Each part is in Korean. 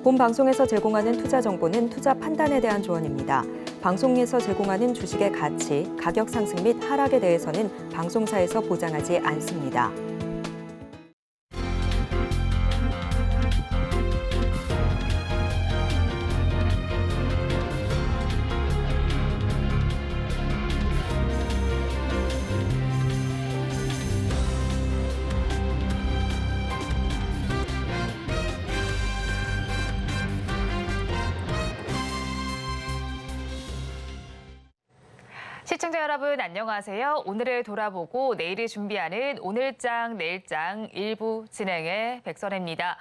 본 방송에서 제공하는 투자 정보는 투자 판단에 대한 조언입니다. 방송에서 제공하는 주식의 가치, 가격 상승 및 하락에 대해서는 방송사에서 보장하지 않습니다. 시청자 여러분 안녕하세요. 오늘을 돌아보고 내일을 준비하는 오늘장 내일장 일부 진행의 백선혜입니다.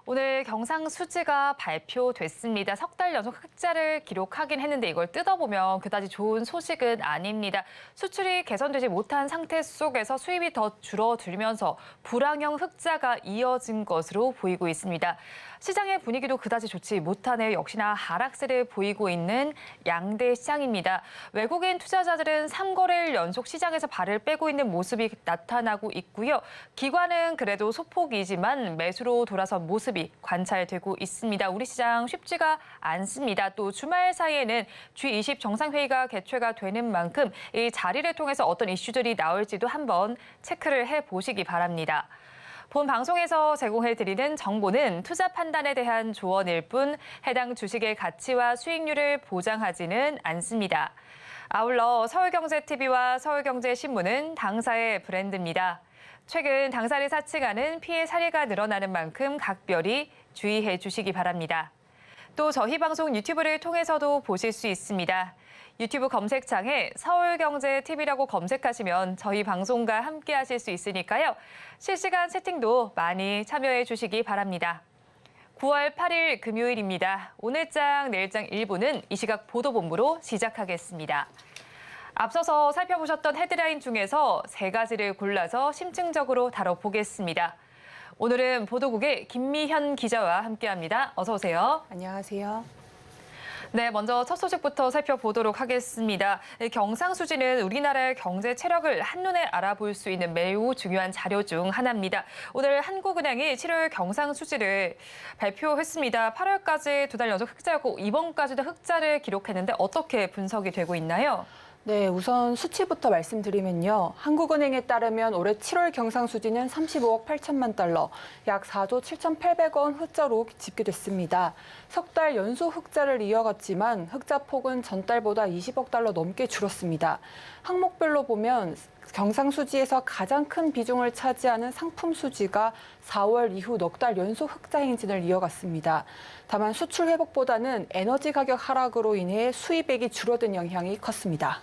오늘 경상수지가 발표됐습니다. 석 달 연속 흑자를 기록하긴 했는데 이걸 뜯어보면 그다지 좋은 소식은 아닙니다. 수출이 개선되지 못한 상태 속에서 수입이 더 줄어들면서 불황형 흑자가 이어진 것으로 보이고 있습니다. 시장의 분위기도 그다지 좋지 못하네요. 역시나 하락세를 보이고 있는 양대 시장입니다. 외국인 투자자들은 3거래일 연속 시장에서 발을 빼고 있는 모습이 나타나고 있고요. 기관은 그래도 소폭이지만 매수로 돌아선 모습이 관찰되고 있습니다. 우리 시장 쉽지가 않습니다. 또 주말 사이에는 G20 정상회의가 개최가 되는 만큼 이 자리를 통해서 어떤 이슈들이 나올지도 한번 체크를 해보시기 바랍니다. 본 방송에서 제공해드리는 정보는 투자 판단에 대한 조언일 뿐 해당 주식의 가치와 수익률을 보장하지는 않습니다. 아울러 서울경제TV와 서울경제신문은 당사의 브랜드입니다. 최근 당사를 사칭하는 피해 사례가 늘어나는 만큼 각별히 주의해 주시기 바랍니다. 또 저희 방송 유튜브를 통해서도 보실 수 있습니다. 유튜브 검색창에 서울경제TV라고 검색하시면 저희 방송과 함께 하실 수 있으니까요. 실시간 채팅도 많이 참여해 주시기 바랍니다. 9월 8일 금요일입니다. 오늘장 내일장 1부는 이 시각 보도본부로 시작하겠습니다. 앞서서 살펴보셨던 헤드라인 중에서 세 가지를 골라서 심층적으로 다뤄보겠습니다. 오늘은 보도국의 김미현 기자와 함께합니다. 어서 오세요. 안녕하세요. 네, 먼저 첫 소식부터 살펴보도록 하겠습니다. 경상수지는 우리나라의 경제 체력을 한눈에 알아볼 수 있는 매우 중요한 자료 중 하나입니다. 오늘 한국은행이 7월 경상수지를 발표했습니다. 8월까지 두 달 연속 흑자였고 이번까지도 흑자를 기록했는데 어떻게 분석이 되고 있나요? 네, 우선 수치부터 말씀드리면요. 한국은행에 따르면 올해 7월 경상수지는 35억 8천만 달러, 약 4조 7,800원 흑자로 집계됐습니다. 석 달 연속 흑자를 이어갔지만 흑자 폭은 전달보다 20억 달러 넘게 줄었습니다. 항목별로 보면 경상수지에서 가장 큰 비중을 차지하는 상품 수지가 4월 이후 넉 달 연속 흑자 행진을 이어갔습니다. 다만 수출 회복보다는 에너지 가격 하락으로 인해 수입액이 줄어든 영향이 컸습니다.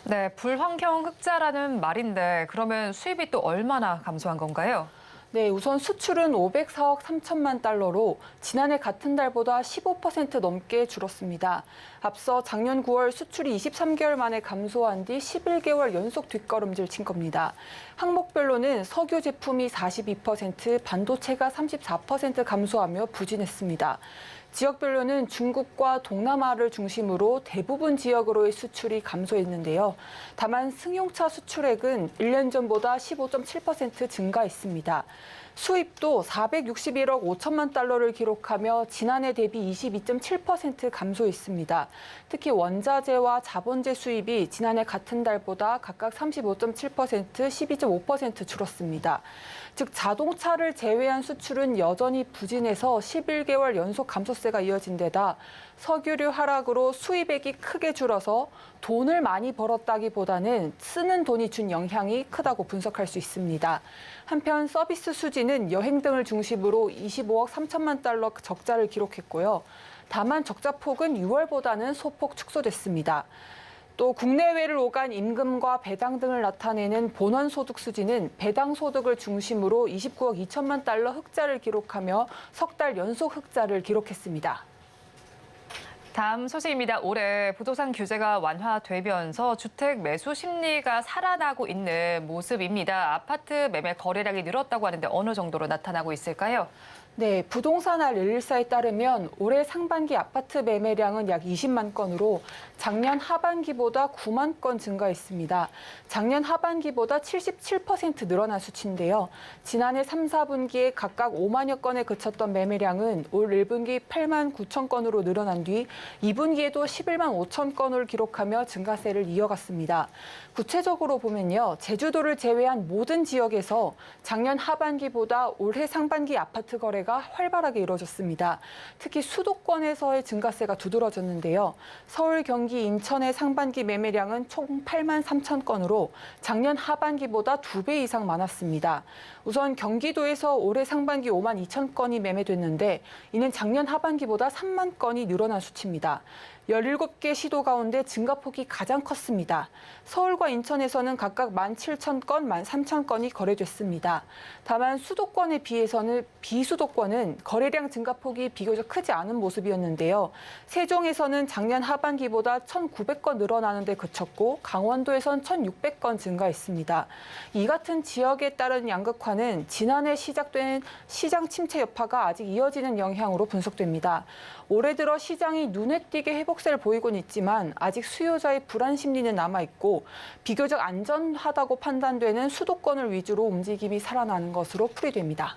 네, 불황형 흑자라는 말인데 그러면 수입이 또 얼마나 감소한 건가요? 네, 우선 수출은 504억 3천만 달러로 지난해 같은 달보다 15% 넘게 줄었습니다. 앞서 작년 9월 수출이 23개월 만에 감소한 뒤 11개월 연속 뒷걸음질 친 겁니다. 항목별로는 석유 제품이 42%, 반도체가 34% 감소하며 부진했습니다. 지역별로는 중국과 동남아를 중심으로 대부분 지역으로의 수출이 감소했는데요. 다만 승용차 수출액은 1년 전보다 15.7% 증가했습니다. 수입도 461억 5천만 달러를 기록하며 지난해 대비 22.7% 감소했습니다. 특히 원자재와 자본재 수입이 지난해 같은 달보다 각각 35.7%, 12.5% 줄었습니다. 즉 자동차를 제외한 수출은 여전히 부진해서 11개월 연속 감소세가 이어진 데다 석유류 하락으로 수입액이 크게 줄어서 돈을 많이 벌었다기보다는 쓰는 돈이 준 영향이 크다고 분석할 수 있습니다. 한편 서비스 수지는 여행 등을 중심으로 25억 3천만 달러 적자를 기록했고요. 다만 적자 폭은 6월보다는 소폭 축소됐습니다. 또 국내외를 오간 임금과 배당 등을 나타내는 본원소득 수지는 배당 소득을 중심으로 29억 2천만 달러 흑자를 기록하며 석 달 연속 흑자를 기록했습니다. 다음 소식입니다. 올해 부동산 규제가 완화되면서 주택 매수 심리가 살아나고 있는 모습입니다. 아파트 매매 거래량이 늘었다고 하는데 어느 정도로 나타나고 있을까요? 네, 부동산알 114에 따르면 올해 상반기 아파트 매매량은 약 20만 건으로 작년 하반기보다 9만 건 증가했습니다. 작년 하반기보다 77% 늘어난 수치인데요. 지난해 3, 4분기에 각각 5만여 건에 그쳤던 매매량은 올 1분기 8만 9천 건으로 늘어난 뒤 2분기에도 11만 5천 건을 기록하며 증가세를 이어갔습니다. 구체적으로 보면요, 제주도를 제외한 모든 지역에서 작년 하반기보다 올해 상반기 아파트 거래가 활발하게 이루어졌습니다. 특히 수도권에서의 증가세가 두드러졌는데요. 서울, 경기, 인천의 상반기 매매량은 총 8만 3천 건으로 작년 하반기보다 2배 이상 많았습니다. 우선 경기도에서 올해 상반기 5만 2천 건이 매매됐는데 이는 작년 하반기보다 3만 건이 늘어난 수치입니다. 17개 시도 가운데 증가폭이 가장 컸습니다. 서울과 인천에서는 각각 17,000건, 13,000건이 거래됐습니다. 다만 수도권에 비해서는 비수도권은 거래량 증가폭이 비교적 크지 않은 모습이었는데요. 세종에서는 작년 하반기보다 1,900건 늘어나는 데 그쳤고 강원도에선 1,600건 증가했습니다. 이 같은 지역에 따른 양극화는 지난해 시작된 시장 침체 여파가 아직 이어지는 영향으로 분석됩니다. 올해 들어 시장이 눈에 띄게 회복세를 보이곤 있지만 아직 수요자의 불안 심리는 남아있고 비교적 안전하다고 판단되는 수도권을 위주로 움직임이 살아나는 것으로 풀이됩니다.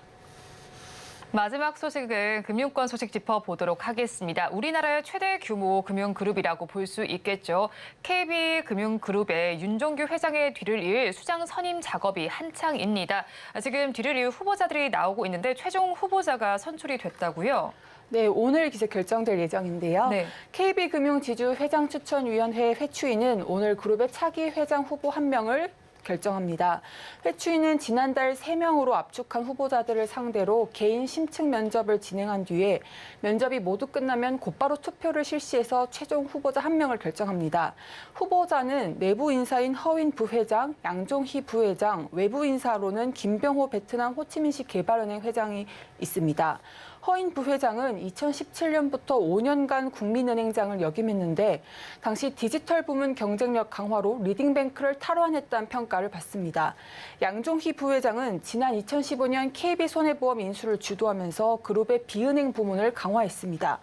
마지막 소식은 금융권 소식 짚어보도록 하겠습니다. 우리나라의 최대 규모 금융그룹이라고 볼 수 있겠죠. KB금융그룹의 윤종규 회장의 뒤를 이을 수장 선임 작업이 한창입니다. 지금 뒤를 이을 후보자들이 나오고 있는데 최종 후보자가 선출이 됐다고요? 네, 오늘 기재 결정될 예정인데요. 네. KB금융지주 회장추천위원회 회추위는 오늘 그룹의 차기 회장 후보 1명을 결정합니다. 회추위는 지난달 3명으로 압축한 후보자들을 상대로 개인 심층 면접을 진행한 뒤에 면접이 모두 끝나면 곧바로 투표를 실시해서 최종 후보자 1명을 결정합니다. 후보자는 내부 인사인 허윈 부회장, 양종희 부회장, 외부 인사로는 김병호 베트남 호치민시 개발은행 회장이 있습니다. 허인 부회장은 2017년부터 5년간 국민은행장을 역임했는데 당시 디지털 부문 경쟁력 강화로 리딩뱅크를 탈환했다는 평가를 받습니다. 양종희 부회장은 지난 2015년 KB손해보험 인수를 주도하면서 그룹의 비은행 부문을 강화했습니다.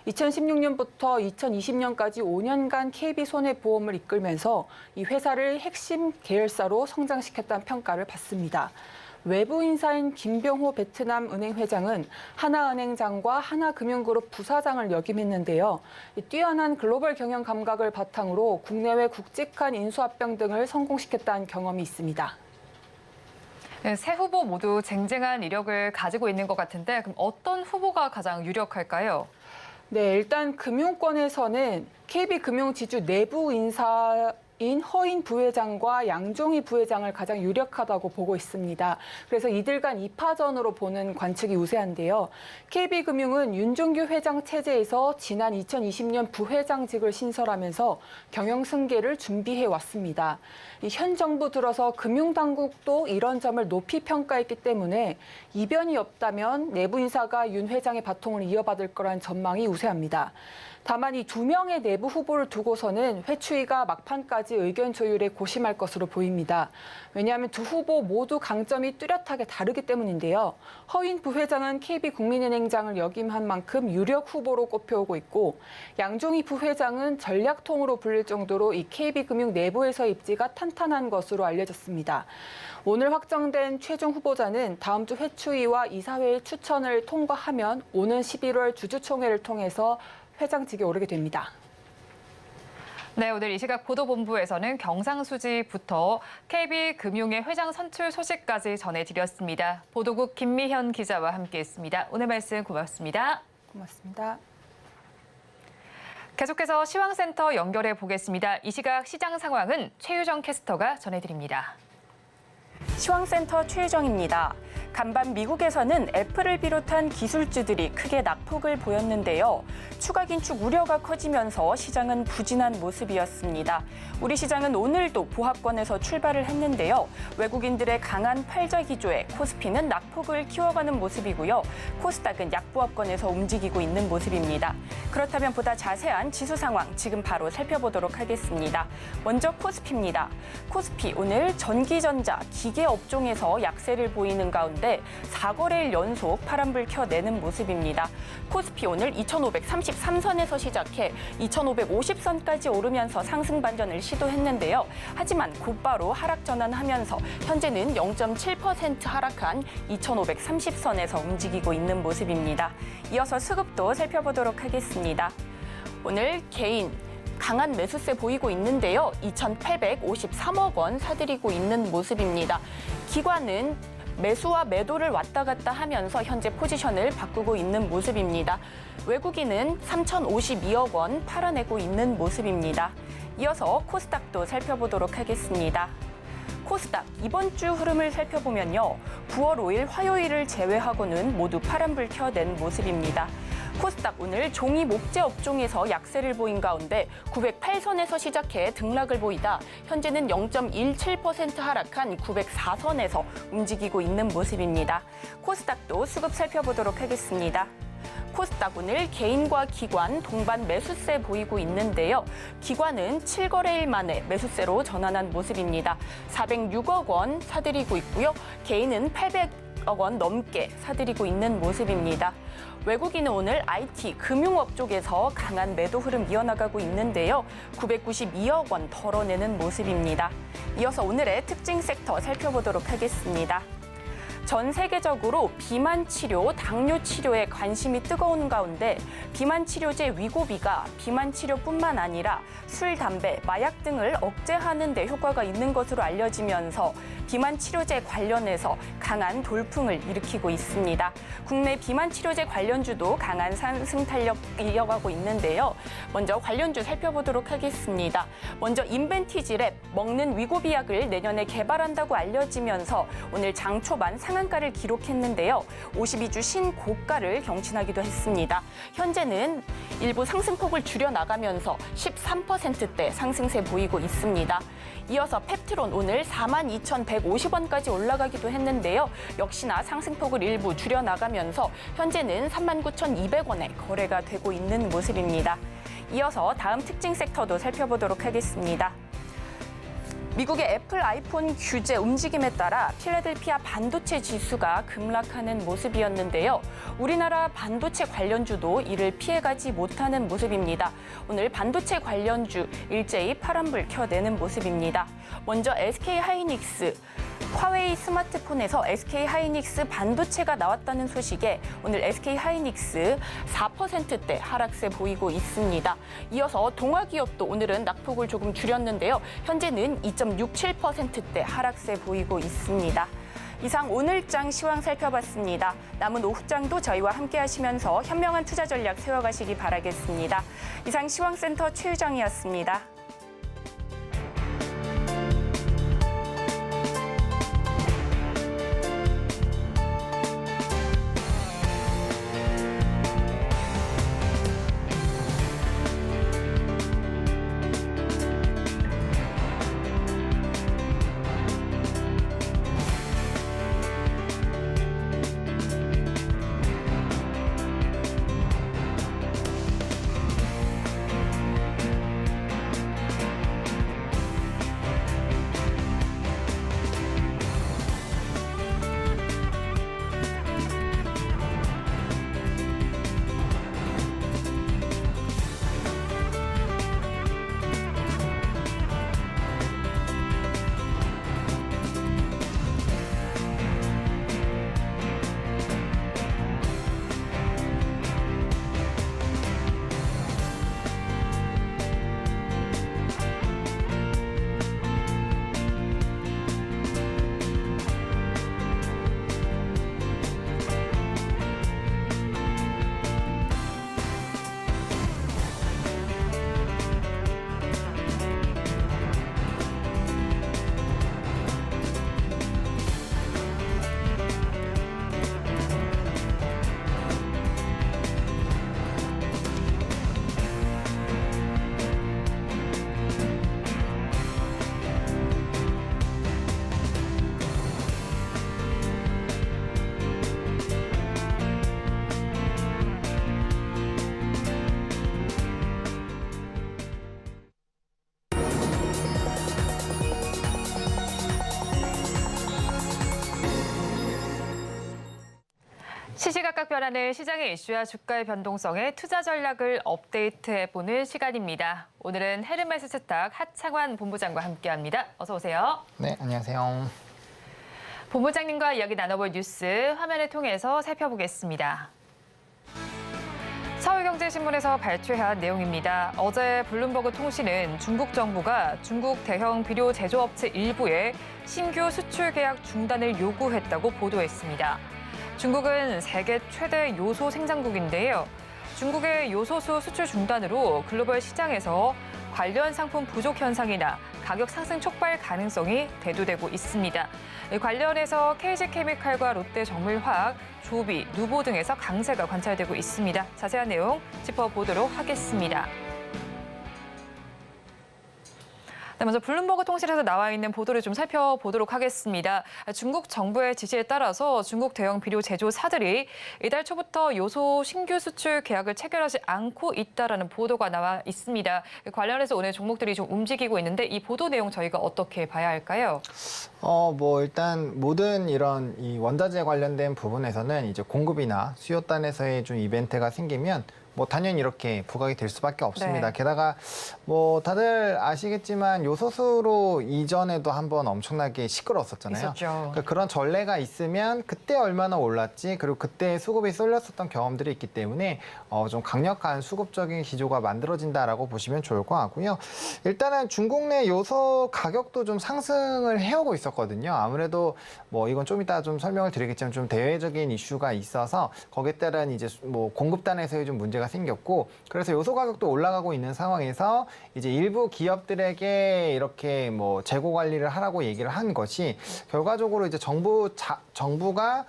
2016년부터 2020년까지 5년간 KB손해보험을 이끌면서 이 회사를 핵심 계열사로 성장시켰다는 평가를 받습니다. 외부 인사인 김병호 베트남 은행 회장은 하나은행장과 하나금융그룹 부사장을 역임했는데요. 뛰어난 글로벌 경영 감각을 바탕으로 국내외 굵직한 인수합병 등을 성공시켰다는 경험이 있습니다. 네, 세 후보 모두 쟁쟁한 이력을 가지고 있는 것 같은데 그럼 어떤 후보가 가장 유력할까요? 네, 일단 금융권에서는 KB금융지주 내부 인사인 허인 부회장과 양종희 부회장을 가장 유력하다고 보고 있습니다. 그래서 이들 간 2파전으로 보는 관측이 우세한데요. KB금융은 윤종규 회장 체제에서 지난 2020년 부회장직을 신설하면서 경영 승계를 준비해 왔습니다. 현 정부 들어서 금융당국도 이런 점을 높이 평가했기 때문에 이변이 없다면 내부 인사가 윤 회장의 바통을 이어받을 거란 전망이 우세합니다. 다만 이 2명의 내부 후보를 두고서는 회추위가 막판까지 의견 조율에 고심할 것으로 보입니다. 왜냐하면 두 후보 모두 강점이 뚜렷하게 다르기 때문인데요. 허인 부회장은 KB국민은행장을 역임한 만큼 유력 후보로 꼽혀오고 있고 양종희 부회장은 전략통으로 불릴 정도로 이 KB금융 내부에서의 입지가 탄탄한 것으로 알려졌습니다. 오늘 확정된 최종 후보자는 다음 주 회추위와 이사회의 추천을 통과하면 오는 11월 주주총회를 통해서 회장직에 오르게 됩니다. 네, 오늘 이 시각 보도본부에서는 경상수지부터 KB금융의 회장 선출 소식까지 전해드렸습니다. 보도국 김미현 기자와 함께했습니다. 오늘 말씀 고맙습니다. 고맙습니다. 계속해서 시황센터 연결해 보겠습니다. 이 시각 시장 상황은 최유정 캐스터가 전해드립니다. 시황센터 최유정입니다. 간밤 미국에서는 애플을 비롯한 기술주들이 크게 낙폭을 보였는데요. 추가 긴축 우려가 커지면서 시장은 부진한 모습이었습니다. 우리 시장은 오늘도 보합권에서 출발을 했는데요. 외국인들의 강한 팔자 기조에 코스피는 낙폭을 키워가는 모습이고요. 코스닥은 약보합권에서 움직이고 있는 모습입니다. 그렇다면 보다 자세한 지수 상황 지금 바로 살펴보도록 하겠습니다. 먼저 코스피입니다. 코스피 오늘 전기전자, 기계 업종에서 약세를 보이는 가운데 가운데 4거래일 연속 파란불 켜내는 모습입니다. 코스피 오늘 2,533선에서 시작해 2,550선까지 오르면서 상승 반전을 시도했는데요. 하지만 곧바로 하락 전환하면서 현재는 0.7% 하락한 2,530선에서 움직이고 있는 모습입니다. 이어서 수급도 살펴보도록 하겠습니다. 오늘 개인 강한 매수세 보이고 있는데요. 2,853억 원 사들이고 있는 모습입니다. 기관은 매수와 매도를 왔다 갔다 하면서 현재 포지션을 바꾸고 있는 모습입니다. 외국인은 3,052억 원 팔아내고 있는 모습입니다. 이어서 코스닥도 살펴보도록 하겠습니다. 코스닥 이번 주 흐름을 살펴보면요. 9월 5일 화요일을 제외하고는 모두 파란불 켜낸 모습입니다. 코스닥 오늘 종이 목재 업종에서 약세를 보인 가운데 908선에서 시작해 등락을 보이다 현재는 0.17% 하락한 904선에서 움직이고 있는 모습입니다. 코스닥도 수급 살펴보도록 하겠습니다. 코스닥 오늘 개인과 기관 동반 매수세 보이고 있는데요. 기관은 7거래일 만에 매수세로 전환한 모습입니다. 406억 원 사들이고 있고요. 개인은 800억 원 넘게 사들이고 있는 모습입니다. 외국인은 오늘 IT, 금융업 쪽에서 강한 매도 흐름 이어나가고 있는데요. 992억 원 덜어내는 모습입니다. 이어서 오늘의 특징 섹터 살펴보도록 하겠습니다. 전 세계적으로 비만 치료, 당뇨 치료에 관심이 뜨거운 가운데 비만 치료제 위고비가 비만 치료뿐만 아니라 술, 담배, 마약 등을 억제하는 데 효과가 있는 것으로 알려지면서 비만 치료제 관련해서 강한 돌풍을 일으키고 있습니다. 국내 비만 치료제 관련주도 강한 상승 탄력 이어가고 있는데요. 먼저 관련주 살펴보도록 하겠습니다. 먼저 인벤티지랩 먹는 위고비 약을 내년에 개발한다고 알려지면서 오늘 장 초반 상한가를 기록했는데요. 52주 신고가를 경신하기도 했습니다. 현재는 일부 상승폭을 줄여나가면서 13%대 상승세 보이고 있습니다. 이어서 펩트론 오늘 42,150원까지 올라가기도 했는데요. 역시나 상승폭을 일부 줄여나가면서 현재는 39,200원에 거래가 되고 있는 모습입니다. 이어서 다음 특징 섹터도 살펴보도록 하겠습니다. 미국의 애플 아이폰 규제 움직임에 따라 필라델피아 반도체 지수가 급락하는 모습이었는데요. 우리나라 반도체 관련주도 이를 피해가지 못하는 모습입니다. 오늘 반도체 관련주 일제히 파란불 켜내는 모습입니다. 먼저 SK하이닉스. 화웨이 스마트폰에서 SK하이닉스 반도체가 나왔다는 소식에 오늘 SK하이닉스 4%대 하락세 보이고 있습니다. 이어서 동아기업도 오늘은 낙폭을 조금 줄였는데요. 현재는 2.67%대 하락세 보이고 있습니다. 이상 오늘장 시황 살펴봤습니다. 남은 오후장도 저희와 함께 하시면서 현명한 투자 전략 세워가시기 바라겠습니다. 이상 시황센터 최유정이었습니다. 시시각각 변하는 시장의 이슈와 주가의 변동성에 투자 전략을 업데이트해보는 시간입니다. 오늘은 헤르메스 스탁 하창환 본부장과 함께합니다. 어서 오세요. 네, 안녕하세요. 본부장님과 이야기 나눠볼 뉴스 화면을 통해서 살펴보겠습니다. 서울경제신문에서 발췌한 내용입니다. 어제 블룸버그 통신은 중국 정부가 중국 대형 비료 제조업체 일부에 신규 수출 계약 중단을 요구했다고 보도했습니다. 중국은 세계 최대 요소 생산국인데요. 중국의 요소수 수출 중단으로 글로벌 시장에서 관련 상품 부족 현상이나 가격 상승 촉발 가능성이 대두되고 있습니다. 관련해서 KG케미칼과 롯데정밀화학, 조비, 누보 등에서 강세가 관찰되고 있습니다. 자세한 내용 짚어보도록 하겠습니다. 네, 먼저 블룸버그 통신에서 나와 있는 보도를 좀 살펴보도록 하겠습니다. 중국 정부의 지시에 따라서 중국 대형 비료 제조사들이 이달 초부터 요소 신규 수출 계약을 체결하지 않고 있다라는 보도가 나와 있습니다. 관련해서 오늘 종목들이 좀 움직이고 있는데 이 보도 내용 저희가 어떻게 봐야 할까요? 일단 모든 이런 이 원자재 관련된 부분에서는 이제 공급이나 수요단에서의 좀 이벤트가 생기면 당연히 이렇게 부각이 될 수밖에 없습니다. 네. 게다가 다들 아시겠지만 요소수로 이전에도 한번 엄청나게 시끄러웠었잖아요. 있었죠. 그러니까 그런 전례가 있으면 그때 얼마나 올랐지, 그리고 그때 수급이 쏠렸었던 경험들이 있기 때문에 좀 강력한 수급적인 기조가 만들어진다라고 보시면 좋을 것 같고요. 일단은 중국 내 요소 가격도 좀 상승을 해오고 있었거든요. 아무래도 이건 좀 이따 좀 설명을 드리겠지만 좀 대외적인 이슈가 있어서 거기에 따른 이제 공급단에서의 좀 문제가 생겼고, 그래서 요소 가격도 올라가고 있는 상황에서 이제 일부 기업들에게 이렇게 재고 관리를 하라고 얘기를 한 것이 결과적으로 이제 정부가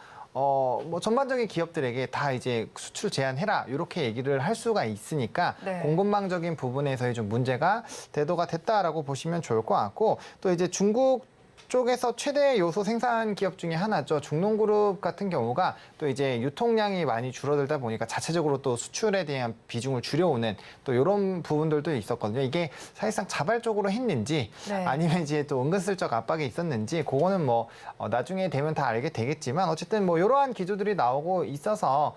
전반적인 기업들에게 다 이제 수출 제한해라 이렇게 얘기를 할 수가 있으니까 네. 공급망적인 부분에서의 좀 문제가 대두가 됐다라고 보시면 좋을 것 같고, 또 이제 중국 쪽에서 최대 요소 생산 기업 중에 하나죠. 중농그룹 같은 경우가 또 이제 유통량이 많이 줄어들다 보니까 자체적으로 또 수출에 대한 비중을 줄여오는 또 이런 부분들도 있었거든요. 이게 사실상 자발적으로 했는지 네. 아니면 이제 또 은근슬쩍 압박이 있었는지 그거는 나중에 되면 다 알게 되겠지만 어쨌든 이러한 기조들이 나오고 있어서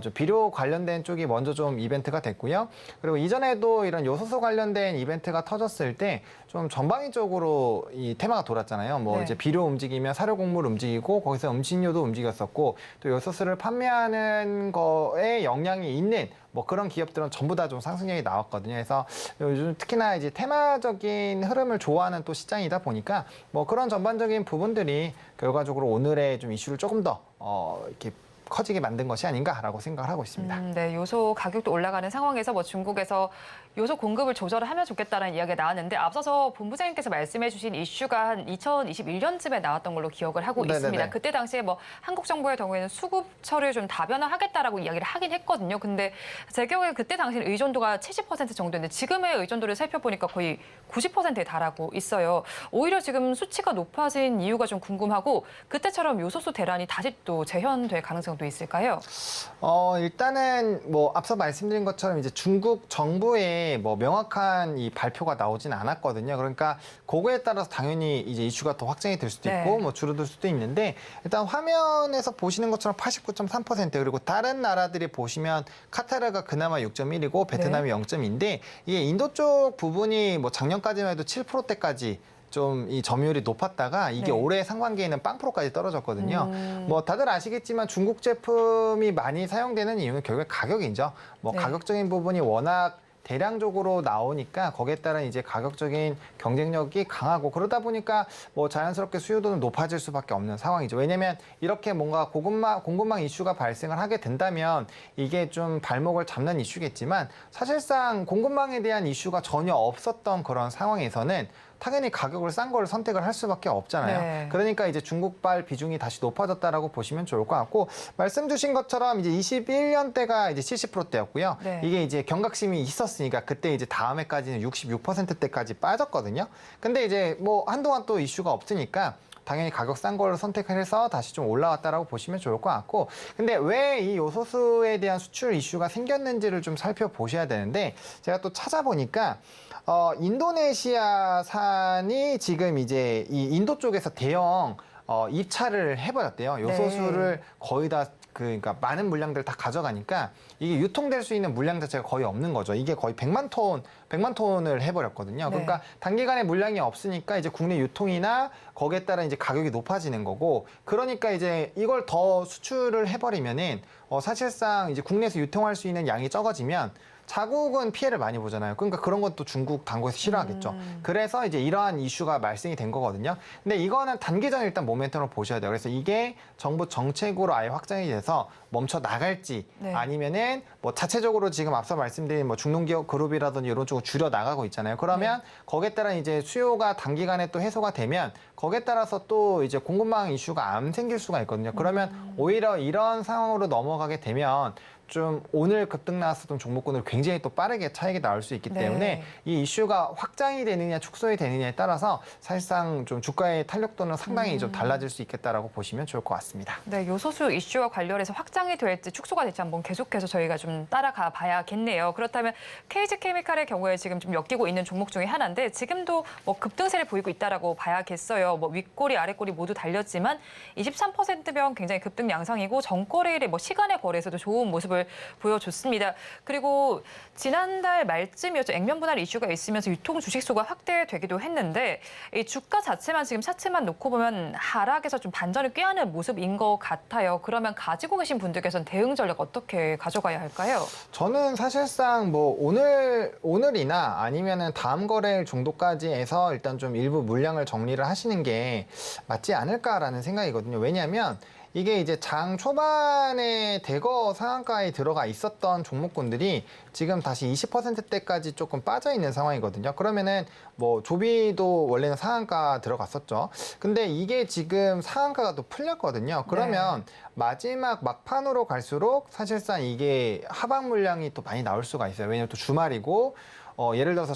좀 비료 관련된 쪽이 먼저 좀 이벤트가 됐고요. 그리고 이전에도 이런 요소수 관련된 이벤트가 터졌을 때 좀 전방위적으로 이 테마가 돌았잖아요. 네. 이제 비료 움직이면 사료 곡물 움직이고 거기서 음식료도 움직였었고 또 요소수를 판매하는 거에 영향이 있는 그런 기업들은 전부 다 좀 상승률이 나왔거든요. 그래서 요즘 특히나 이제 테마적인 흐름을 좋아하는 또 시장이다 보니까 그런 전반적인 부분들이 결과적으로 오늘의 좀 이슈를 조금 더 이렇게 커지게 만든 것이 아닌가라고 생각을 하고 있습니다. 네, 요소 가격도 올라가는 상황에서 중국에서 요소 공급을 조절을 하면 좋겠다는 이야기가 나왔는데 앞서서 본부장님께서 말씀해 주신 이슈가 한 2021년쯤에 나왔던 걸로 기억을 하고 네네네. 있습니다. 그때 당시에 한국 정부의 경우에는 수급처를 좀 다변화하겠다라고 이야기를 하긴 했거든요. 근데 제 경우에 그때 당시에 의존도가 70% 정도였는데 지금의 의존도를 살펴보니까 거의 90%에 달하고 있어요. 오히려 지금 수치가 높아진 이유가 좀 궁금하고 그때처럼 요소수 대란이 다시 또 재현될 가능성도 있을까요? 일단은 앞서 말씀드린 것처럼 이제 중국 정부의 명확한 이 발표가 나오진 않았거든요. 그러니까 그거에 따라서 당연히 이제 이슈가 더 확장이 될 수도 있고 네. 줄어들 수도 있는데 일단 화면에서 보시는 것처럼 89.3% 그리고 다른 나라들이 보시면 카타르가 그나마 6.1이고 베트남이 0.2인데 이게 인도 쪽 부분이 작년까지만 해도 7%대까지 좀 이 점유율이 높았다가 이게 네. 올해 상반기에는 0%까지 떨어졌거든요. 다들 아시겠지만 중국 제품이 많이 사용되는 이유는 결국에 가격이죠. 네. 가격적인 부분이 워낙 대량적으로 나오니까 거기에 따른 이제 가격적인 경쟁력이 강하고 그러다 보니까 자연스럽게 수요도는 높아질 수밖에 없는 상황이죠. 왜냐하면 이렇게 뭔가 공급망 이슈가 발생을 하게 된다면 이게 좀 발목을 잡는 이슈겠지만 사실상 공급망에 대한 이슈가 전혀 없었던 그런 상황에서는 당연히 가격을 싼 걸 선택을 할 수밖에 없잖아요. 네. 그러니까 이제 중국발 비중이 다시 높아졌다라고 보시면 좋을 것 같고 말씀 주신 것처럼 이제 21년대가 이제 70%대였고요. 네. 이게 이제 경각심이 있었으니까 그때 이제 다음 해까지는 66%대까지 빠졌거든요. 근데 이제 한동안 또 이슈가 없으니까 당연히 가격 싼 걸 선택해서 다시 좀 올라왔다라고 보시면 좋을 것 같고, 근데 왜 이 요소수에 대한 수출 이슈가 생겼는지를 좀 살펴보셔야 되는데 제가 또 찾아보니까 인도네시아산이 지금 이제 이 인도 쪽에서 대형 입찰을 해버렸대요. 요소수를 거의 다 그러니까 많은 물량들을 다 가져가니까 이게 유통될 수 있는 물량 자체가 거의 없는 거죠. 이게 거의 100만 톤을 해버렸거든요. 네. 그러니까 단기간에 물량이 없으니까 이제 국내 유통이나 거기에 따라 이제 가격이 높아지는 거고, 그러니까 이제 이걸 더 수출을 해버리면은 사실상 이제 국내에서 유통할 수 있는 양이 적어지면 자국은 피해를 많이 보잖아요. 그러니까 그런 것도 중국 당국에서 싫어하겠죠. 그래서 이제 이러한 이슈가 발생이 된 거거든요. 근데 이거는 단기전에 일단 모멘텀을 보셔야 돼요. 그래서 이게 정부 정책으로 아예 확장이 돼서 멈춰 나갈지, 네. 아니면은 뭐 자체적으로 지금 앞서 말씀드린 뭐 중농기업 그룹이라든지 이런 쪽으로 줄여 나가고 있잖아요. 그러면 거기에 따라 이제 수요가 단기간에 또 해소가 되면 거기에 따라서 또 이제 공급망 이슈가 안 생길 수가 있거든요. 그러면 오히려 이런 상황으로 넘어가게 되면 좀 오늘 급등 나왔었던 종목군을 굉장히 또 빠르게 차익이 나올 수 있기 네. 때문에 이 이슈가 확장이 되느냐 축소이 되느냐에 따라서 사실상 좀 주가의 탄력도는 상당히 좀 달라질 수 있겠다라고 보시면 좋을 것 같습니다. 네, 요소수 이슈와 관련해서 확장이 될지 축소가 될지 한번 계속해서 저희가 좀 따라가 봐야겠네요. 그렇다면 KG케미칼의 경우에 지금 좀 엮이고 있는 종목 중에 하나인데 지금도 뭐 급등세를 보이고 있다라고 봐야겠어요. 뭐 윗꼬리, 아랫꼬리 모두 달렸지만 23%면 굉장히 급등 양상이고 전거래일에 뭐 시간의 거래에서도 좋은 모습을 보여줬습니다. 그리고 지난달 말쯤이었죠. 액면 분할 이슈가 있으면서 유통 주식수가 확대되기도 했는데 이 주가 자체만 지금 차트만 놓고 보면 하락에서 좀 반전을 꾀하는 모습인 것 같아요. 그러면 가지고 계신 분들께서는 대응 전략 어떻게 가져가야 할까요? 저는 사실상 뭐 오늘이나 아니면은 다음 거래일 정도까지 해서 일단 좀 일부 물량을 정리를 하시는 게 맞지 않을까라는 생각이거든요. 왜냐하면 이게 이제 장 초반에 대거 상한가에 들어가 있었던 종목군들이 지금 다시 20%대까지 조금 빠져 있는 상황이거든요. 그러면은 뭐 조비도 원래는 상한가 들어갔었죠. 근데 이게 지금 상한가가 또 풀렸거든요. 그러면 마지막 막판으로 갈수록 사실상 이게 하방 물량이 또 많이 나올 수가 있어요. 왜냐면 또 주말이고 예를 들어서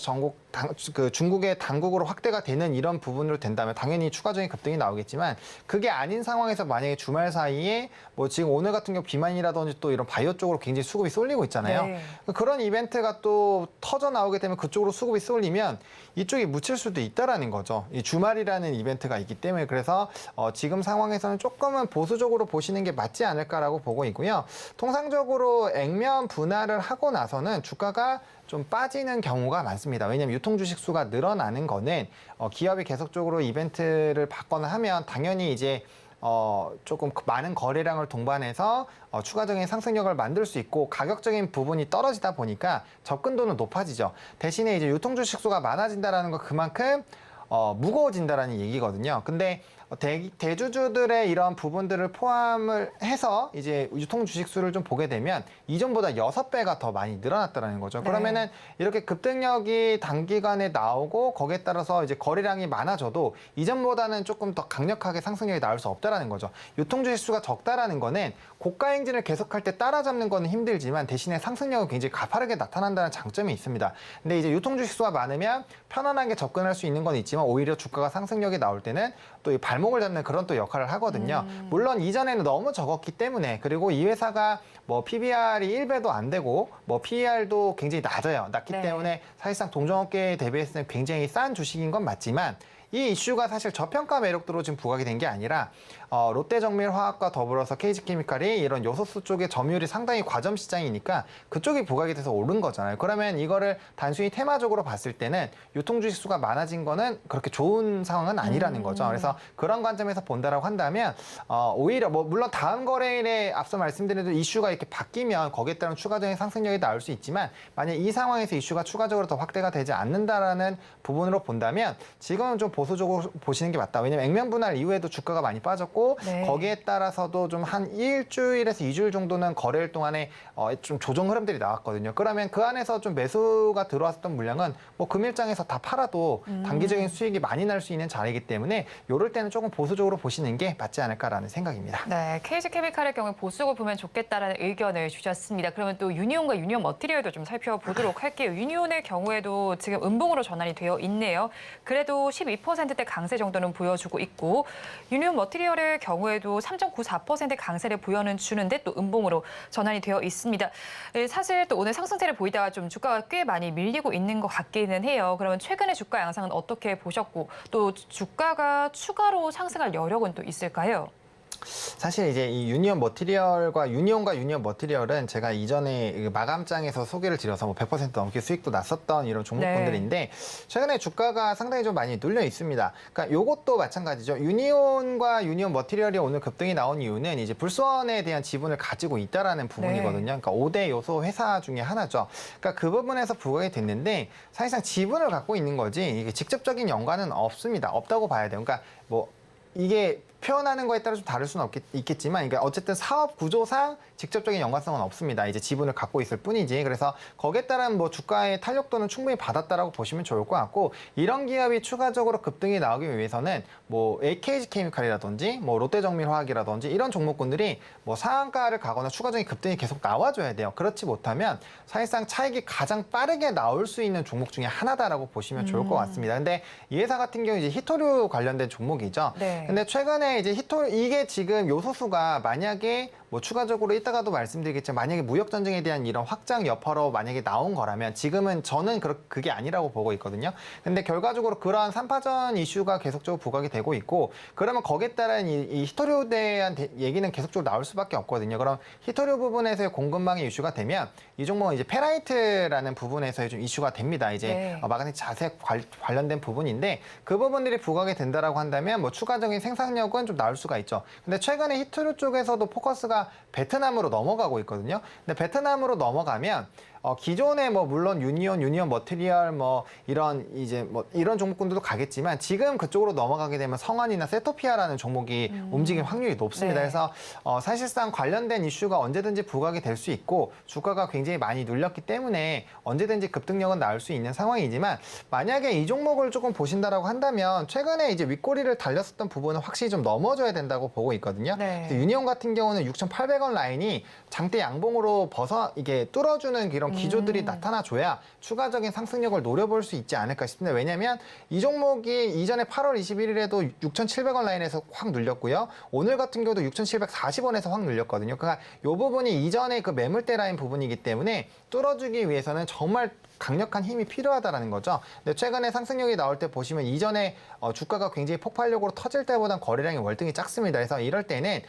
중국의 당국으로 확대가 되는 이런 부분으로 된다면 당연히 추가적인 급등이 나오겠지만 그게 아닌 상황에서 만약에 주말 사이에 뭐 지금 오늘 같은 경우 비만이라든지 또 이런 바이오 쪽으로 굉장히 수급이 쏠리고 있잖아요. 네. 그런 이벤트가 또 터져 나오게 되면 그쪽으로 수급이 쏠리면 이쪽이 묻힐 수도 있다라는 거죠. 이 주말이라는 이벤트가 있기 때문에 그래서 지금 상황에서는 조금은 보수적으로 보시는 게 맞지 않을까라고 보고 있고요. 통상적으로 액면 분할을 하고 나서는 주가가 좀 빠지는 경우가 많습니다. 왜냐하면 유통 주식 수가 늘어나는 거는 기업이 계속적으로 이벤트를 받거나 하면 당연히 이제 조금 많은 거래량을 동반해서 추가적인 상승력을 만들 수 있고 가격적인 부분이 떨어지다 보니까 접근도는 높아지죠. 대신에 이제 유통 주식 수가 많아진다라는 건 그만큼 무거워진다라는 얘기거든요. 근데 대주주들의 이런 부분들을 포함을 해서 이제 유통 주식 수를 좀 보게 되면 이전보다 6배가 더 많이 늘어났다는 거죠. 네. 그러면은 이렇게 급등력이 단기간에 나오고 거기에 따라서 이제 거래량이 많아져도 이전보다는 조금 더 강력하게 상승력이 나올 수 없다라는 거죠. 유통 주식 수가 적다라는 거는 고가 행진을 계속할 때 따라잡는 거는 힘들지만 대신에 상승력은 굉장히 가파르게 나타난다는 장점이 있습니다. 근데 이제 유통 주식 수가 많으면 편안하게 접근할 수 있는 건 있지만 오히려 주가가 상승력이 나올 때는 또 이 발목을 잡는 그런 또 역할을 하거든요. 물론 이전에는 너무 적었기 때문에 그리고 이 회사가 뭐 PBR이 1배도 안 되고 뭐 PER도 굉장히 낮기 네. 때문에 사실상 동종업계에 대비해서는 굉장히 싼 주식인 건 맞지만 이 이슈가 사실 저평가 매력도로 지금 부각이 된 게 아니라 롯데정밀화학과 더불어서 KG케미칼이 이런 요소수 쪽의 점유율이 상당히 과점 시장이니까 그쪽이 부각이 돼서 오른 거잖아요. 그러면 이거를 단순히 테마적으로 봤을 때는 유통주식 수가 많아진 거는 그렇게 좋은 상황은 아니라는 거죠. 그래서 그런 관점에서 본다라고 한다면 오히려 뭐 물론 다음 거래일에 앞서 말씀드린 이슈가 이렇게 바뀌면 거기에 따른 추가적인 상승력이 나올 수 있지만 만약 이 상황에서 이슈가 추가적으로 더 확대가 되지 않는다라는 부분으로 본다면 지금은 좀 보수적으로 보시는 게 맞다. 왜냐하면 액면 분할 이후에도 주가가 많이 빠졌고 네. 거기에 따라서도 좀 한 일주일에서 2주일 정도는 거래일 동안에 좀 조정 흐름들이 나왔거든요. 그러면 그 안에서 좀 매수가 들어왔던 물량은 뭐 금일장에서 다 팔아도 단기적인 수익이 많이 날 수 있는 자리이기 때문에 이럴 때는 조금 보수적으로 보시는 게 맞지 않을까라는 생각입니다. 네, KG케미칼의 경우에 보수적으로 보면 좋겠다라는 의견을 주셨습니다. 그러면 또 유니온과 유니온 머티리얼도 좀 살펴보도록 할게요. 유니온의 경우에도 지금 음봉으로 전환이 되어 있네요. 그래도 12%대 강세 정도는 보여주고 있고 유니온 머티리얼의 경우에도 3.94% 강세를 보여주는데 또 음봉으로 전환이 되어 있습니다. 사실 또 오늘 상승세를 보이다가 좀 주가가 꽤 많이 밀리고 있는 것 같기는 해요. 그러면 최근의 주가 양상은 어떻게 보셨고 또 주가가 추가로 상승할 여력은 또 있을까요? 사실 이제 이 유니온 머티리얼과 유니온과 유니온 머티리얼은 제가 이전에 마감장에서 소개를 드려서 뭐 100% 넘게 수익도 났었던 이런 종목군들인데 최근에 주가가 상당히 좀 많이 눌려 있습니다. 그러니까 요것도 마찬가지죠. 유니온과 유니온 머티리얼이 오늘 급등이 나온 이유는 이제 불소원에 대한 지분을 가지고 있다라는 부분이거든요. 그러니까 5대 요소 회사 중에 하나죠. 그러니까 그 부분에서 부각이 됐는데 사실상 지분을 갖고 있는 거지 이게 직접적인 연관은 없습니다. 없다고 봐야 돼요. 그러니까 뭐 이게 표현하는 거에 따라 좀 다를 수는 있겠지만, 그러니까 어쨌든 사업 구조상 직접적인 연관성은 없습니다. 이제 지분을 갖고 있을 뿐이지. 그래서 거기에 따른 뭐 주가의 탄력도는 충분히 받았다라고 보시면 좋을 것 같고, 이런 기업이 추가적으로 급등이 나오기 위해서는 뭐 AKG 케미칼이라든지 뭐 롯데정밀화학이라든지 이런 종목군들이 뭐 상한가를 가거나 추가적인 급등이 계속 나와줘야 돼요. 그렇지 못하면 사실상 차익이 가장 빠르게 나올 수 있는 종목 중에 하나다라고 보시면 좋을 것 같습니다. 근데 이 회사 같은 경우 이제 히토류 관련된 종목이죠. 근데 최근에 이제 이게 지금 요소수가 만약에 뭐 추가적으로 이따가도 말씀드리겠지만 만약에 무역 전쟁에 대한 이런 확장 여파로 만약에 나온 거라면 지금은 저는 그게 아니라고 보고 있거든요. 근데 결과적으로 그러한 3파전 이슈가 계속적으로 부각이 되고 있고, 그러면 거기에 따른 이 히토류에 대한 얘기는 계속적으로 나올 수밖에 없거든요. 그럼 히토류 부분에서의 공급망의 이슈가 되면 이 종목은 이제 페라이트라는 부분에서의 좀 이슈가 됩니다. 이제 마그네슘 자세 관련된 부분인데 그 부분들이 부각이 된다라고 한다면 뭐 추가적인 생산력은 좀 나올 수가 있죠. 근데 최근에 히토류 쪽에서도 포커스가 베트남으로 넘어가고 있거든요. 근데 베트남으로 넘어가면 기존에 뭐 물론 유니온 머티리얼 뭐 이런 종목군들도 가겠지만 지금 그쪽으로 넘어가게 되면 성환이나 세토피아라는 종목이 움직일 확률이 높습니다. 그래서 사실상 관련된 이슈가 언제든지 부각이 될 수 있고 주가가 굉장히 많이 눌렸기 때문에 언제든지 급등력은 나올 수 있는 상황이지만, 만약에 이 종목을 조금 보신다라고 한다면 최근에 이제 윗꼬리를 달렸었던 부분은 확실히 좀 넘어져야 된다고 보고 있거든요. 그래서 유니온 같은 경우는 6,800원 라인이 장대 양봉으로 이게 뚫어주는 이런 기조들이 나타나줘야 추가적인 상승력을 노려볼 수 있지 않을까 싶습니다. 왜냐하면 이 종목이 이전에 8월 21일에도 6,700원 라인에서 확 눌렸고요. 오늘 같은 경우도 6,740원에서 확 눌렸거든요. 그러니까 이 부분이 이전에 그 매물대 라인 부분이기 때문에 뚫어주기 위해서는 정말 강력한 힘이 필요하다라는 거죠. 근데 최근에 상승력이 나올 때 보시면 이전에 주가가 굉장히 폭발력으로 터질 때보단 거래량이 월등히 작습니다. 그래서 이럴 때는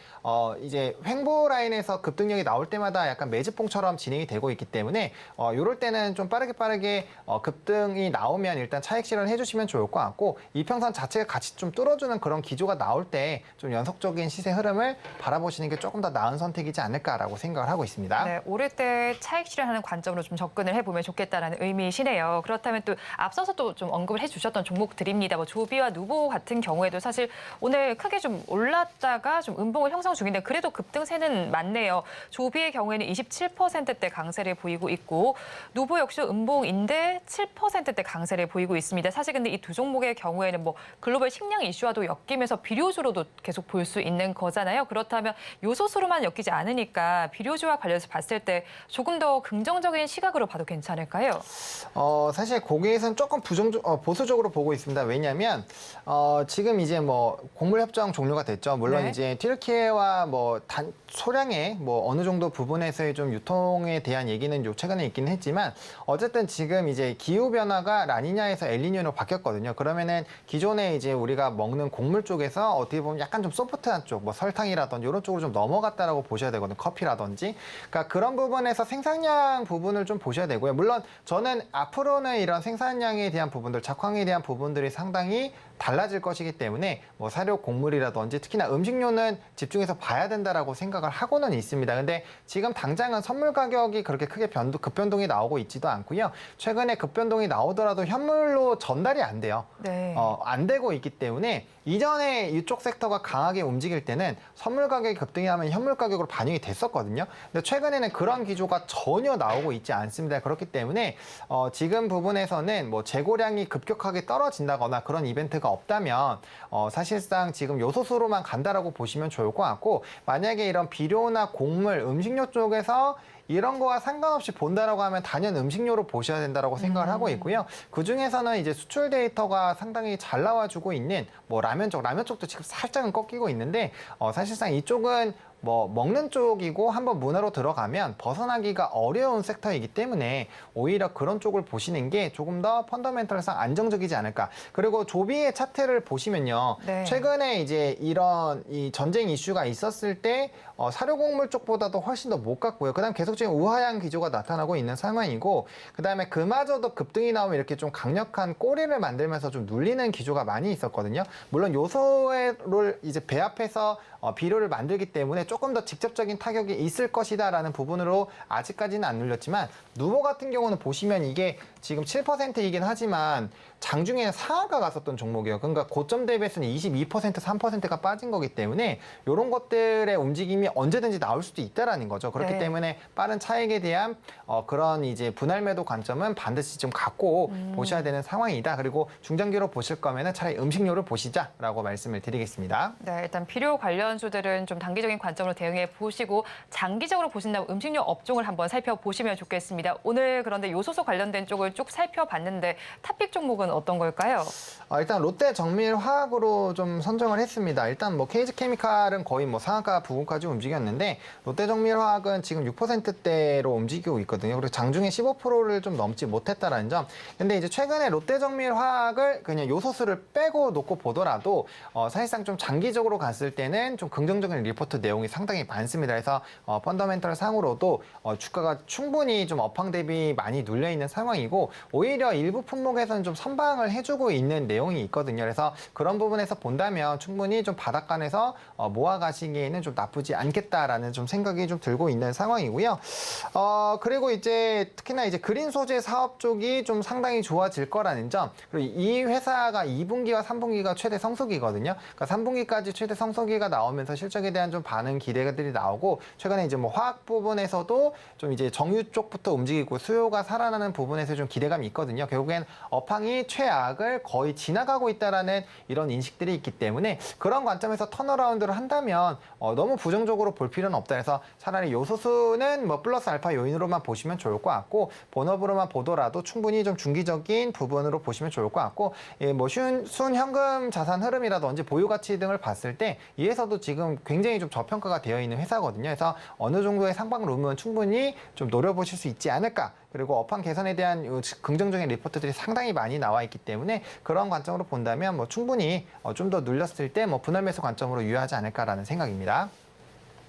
이제 횡보 라인에서 급등력이 나올 때마다 약간 매집봉처럼 진행이 되고 있기 때문에 이럴 때는 좀 빠르게 급등이 나오면 일단 차익 실현을 해주시면 좋을 것 같고, 이평선 자체가 같이 좀 뚫어주는 그런 기조가 나올 때 좀 연속적인 시세 흐름을 바라보시는 게 조금 더 나은 선택이지 않을까라고 생각을 하고 있습니다. 네, 오를 때 차익 실현하는 관점으로 좀 접근을 해보면 좋겠다라는 의미시네요. 그렇다면 또 앞서서 또 좀 언급을 해주셨던 종목들입니다. 뭐 조비와 누보 같은 경우에도 사실 오늘 크게 좀 올랐다가 좀 음봉을 형성 중인데 그래도 급등세는 많네요. 조비의 경우에는 27%대 강세를 보이고 있고 누보 역시 음봉인데 7%대 강세를 보이고 있습니다. 사실 근데 이 두 종목의 경우에는 뭐 글로벌 식량 이슈와도 엮이면서 비료주로도 계속 볼 수 있는 거잖아요. 그렇다면 요소수로만 엮이지 않으니까 비료주와 관련해서 봤을 때 조금 더 긍정적인 시각으로 봐도 괜찮을까요? 사실 거기에서는 조금 보수적으로 보고 있습니다. 왜냐하면 지금 이제 뭐 곡물 협정 종료가 됐죠. 물론 이제 튀르키예와 뭐 소량의 뭐 어느 정도 부분에서의 좀 유통에 대한 얘기는 최근에 있기는 했지만, 어쨌든 지금 이제 기후 변화가 라니냐에서 엘니뇨로 바뀌었거든요. 그러면은 기존에 이제 우리가 먹는 곡물 쪽에서 어떻게 보면 약간 좀 소프트한 쪽, 뭐 설탕이라든지 이런 쪽으로 좀 넘어갔다라고 보셔야 되거든요. 커피라든지. 그러니까 그런 부분에서 생산량 부분을 좀 보셔야 되고요. 물론 저는 앞으로는 이런 생산량에 대한 부분들, 작황에 대한 부분들이 상당히 달라질 것이기 때문에 뭐 사료 곡물이라든지 특히나 음식료는 집중해서 봐야 된다라고 생각을 하고는 있습니다. 근데 지금 당장은 선물 가격이 그렇게 크게 급변동이 나오고 있지도 않고요. 최근에 급변동이 나오더라도 현물로 전달이 안 돼요. 안 되고 있기 때문에 이전에 이쪽 섹터가 강하게 움직일 때는 선물 가격이 급등이 하면 현물 가격으로 반영이 됐었거든요. 근데 최근에는 그런 기조가 전혀 나오고 있지 않습니다. 그렇기 때문에 지금 부분에서는 뭐 재고량이 급격하게 떨어진다거나 그런 이벤트가 없다면 사실상 지금 요소수로만 간다라고 보시면 좋을 것 같고, 만약에 이런 비료나 곡물, 음식료 쪽에서 이런 거와 상관없이 본다라고 하면 단연 음식료로 보셔야 된다라고 생각을 하고 있고요. 그 중에서는 이제 수출 데이터가 상당히 잘 나와주고 있는 뭐 라면 쪽도 지금 살짝은 꺾이고 있는데 사실상 이쪽은 뭐 먹는 쪽이고 한번 문화로 들어가면 벗어나기가 어려운 섹터이기 때문에 오히려 그런 쪽을 보시는 게 조금 더 펀더멘털상 안정적이지 않을까. 그리고 조비의 차트를 보시면요. 네. 최근에 이제 이런 이 전쟁 이슈가 있었을 때 사료곡물 쪽보다도 훨씬 더 못 갔고요. 그다음 계속적인 우하향 기조가 나타나고 있는 상황이고, 그다음에 그마저도 급등이 나오면 이렇게 좀 강력한 꼬리를 만들면서 좀 눌리는 기조가 많이 있었거든요. 물론 요소를 이제 배합해서 비료를 만들기 때문에 조금 더 직접적인 타격이 있을 것이다라는 부분으로 아직까지는 안 눌렸지만, 누보 같은 경우는 보시면 이게 지금 7%이긴 하지만 장중에 상한가 갔었던 종목이에요. 그러니까 고점 대비해서는 22%, 3%가 빠진 거기 때문에 이런 것들의 움직임이 언제든지 나올 수도 있다라는 거죠. 그렇기 네. 때문에 빠른 차익에 대한 그런 이제 분할 매도 관점은 반드시 좀 갖고 보셔야 되는 상황이다. 그리고 중장기로 보실 거면은 차라리 음식료를 보시자라고 말씀을 드리겠습니다. 네, 일단 비료 관련주들은 좀 단기적인 관점으로 대응해 보시고 장기적으로 보신다면 음식료 업종을 한번 살펴보시면 좋겠습니다. 오늘 그런데 요소수 관련된 쪽을 쭉 살펴봤는데 탑픽 종목은 어떤 걸까요? 일단 롯데 정밀화학으로 좀 선정을 했습니다. 일단 뭐 KG케미칼은 거의 뭐 상한가 부근까지 움직였는데 롯데 정밀화학은 지금 6%대로 움직이고 있거든요. 그리고 장중에 15%를 좀 넘지 못했다라는 점. 근데 이제 최근에 롯데 정밀화학을 그냥 요소수를 빼고 놓고 보더라도 사실상 좀 장기적으로 갔을 때는 좀 긍정적인 리포트 내용이 상당히 많습니다. 그래서 펀더멘털 상으로도 주가가 충분히 좀 업황 대비 많이 눌려 있는 상황이고, 오히려 일부 품목에서는 좀 선방을 해주고 있는 내용이 있거든요. 그래서 그런 부분에서 본다면 충분히 좀 바닥간에서 모아가시기에는 좀 나쁘지 않겠다라는 좀 생각이 좀 들고 있는 상황이고요. 그리고 이제 특히나 이제 그린 소재 사업 쪽이 좀 상당히 좋아질 거라는 점. 그리고 이 회사가 2분기와 3분기가 최대 성수기거든요. 그러니까 3분기까지 최대 성수기가 나오면서 실적에 대한 좀 반응 기대들이 나오고, 최근에 이제 뭐 화학 부분에서도 좀 이제 정유 쪽부터 움직이고 수요가 살아나는 부분에서 좀 기대감이 있거든요. 결국엔 업황이 최악을 거의 지나가고 있다라는 이런 인식들이 있기 때문에 그런 관점에서 턴어라운드를 한다면 너무 부정적으로 볼 필요는 없다 해서 차라리 요소수는 뭐 플러스 알파 요인으로만 보시면 좋을 것 같고, 본업으로만 보더라도 충분히 좀 중기적인 부분으로 보시면 좋을 것 같고, 뭐 순현금 자산 흐름이라든지 보유 가치 등을 봤을 때 이에서도 지금 굉장히 좀 저평가가 되어 있는 회사거든요. 그래서 어느 정도의 상방 룸은 충분히 좀 노려보실 수 있지 않을까. 그리고 업황 개선에 대한 긍정적인 리포트들이 상당히 많이 나와 있기 때문에 그런 관점으로 본다면 뭐 충분히 좀 더 눌렸을 때 뭐 분할 매수 관점으로 유효하지 않을까라는 생각입니다.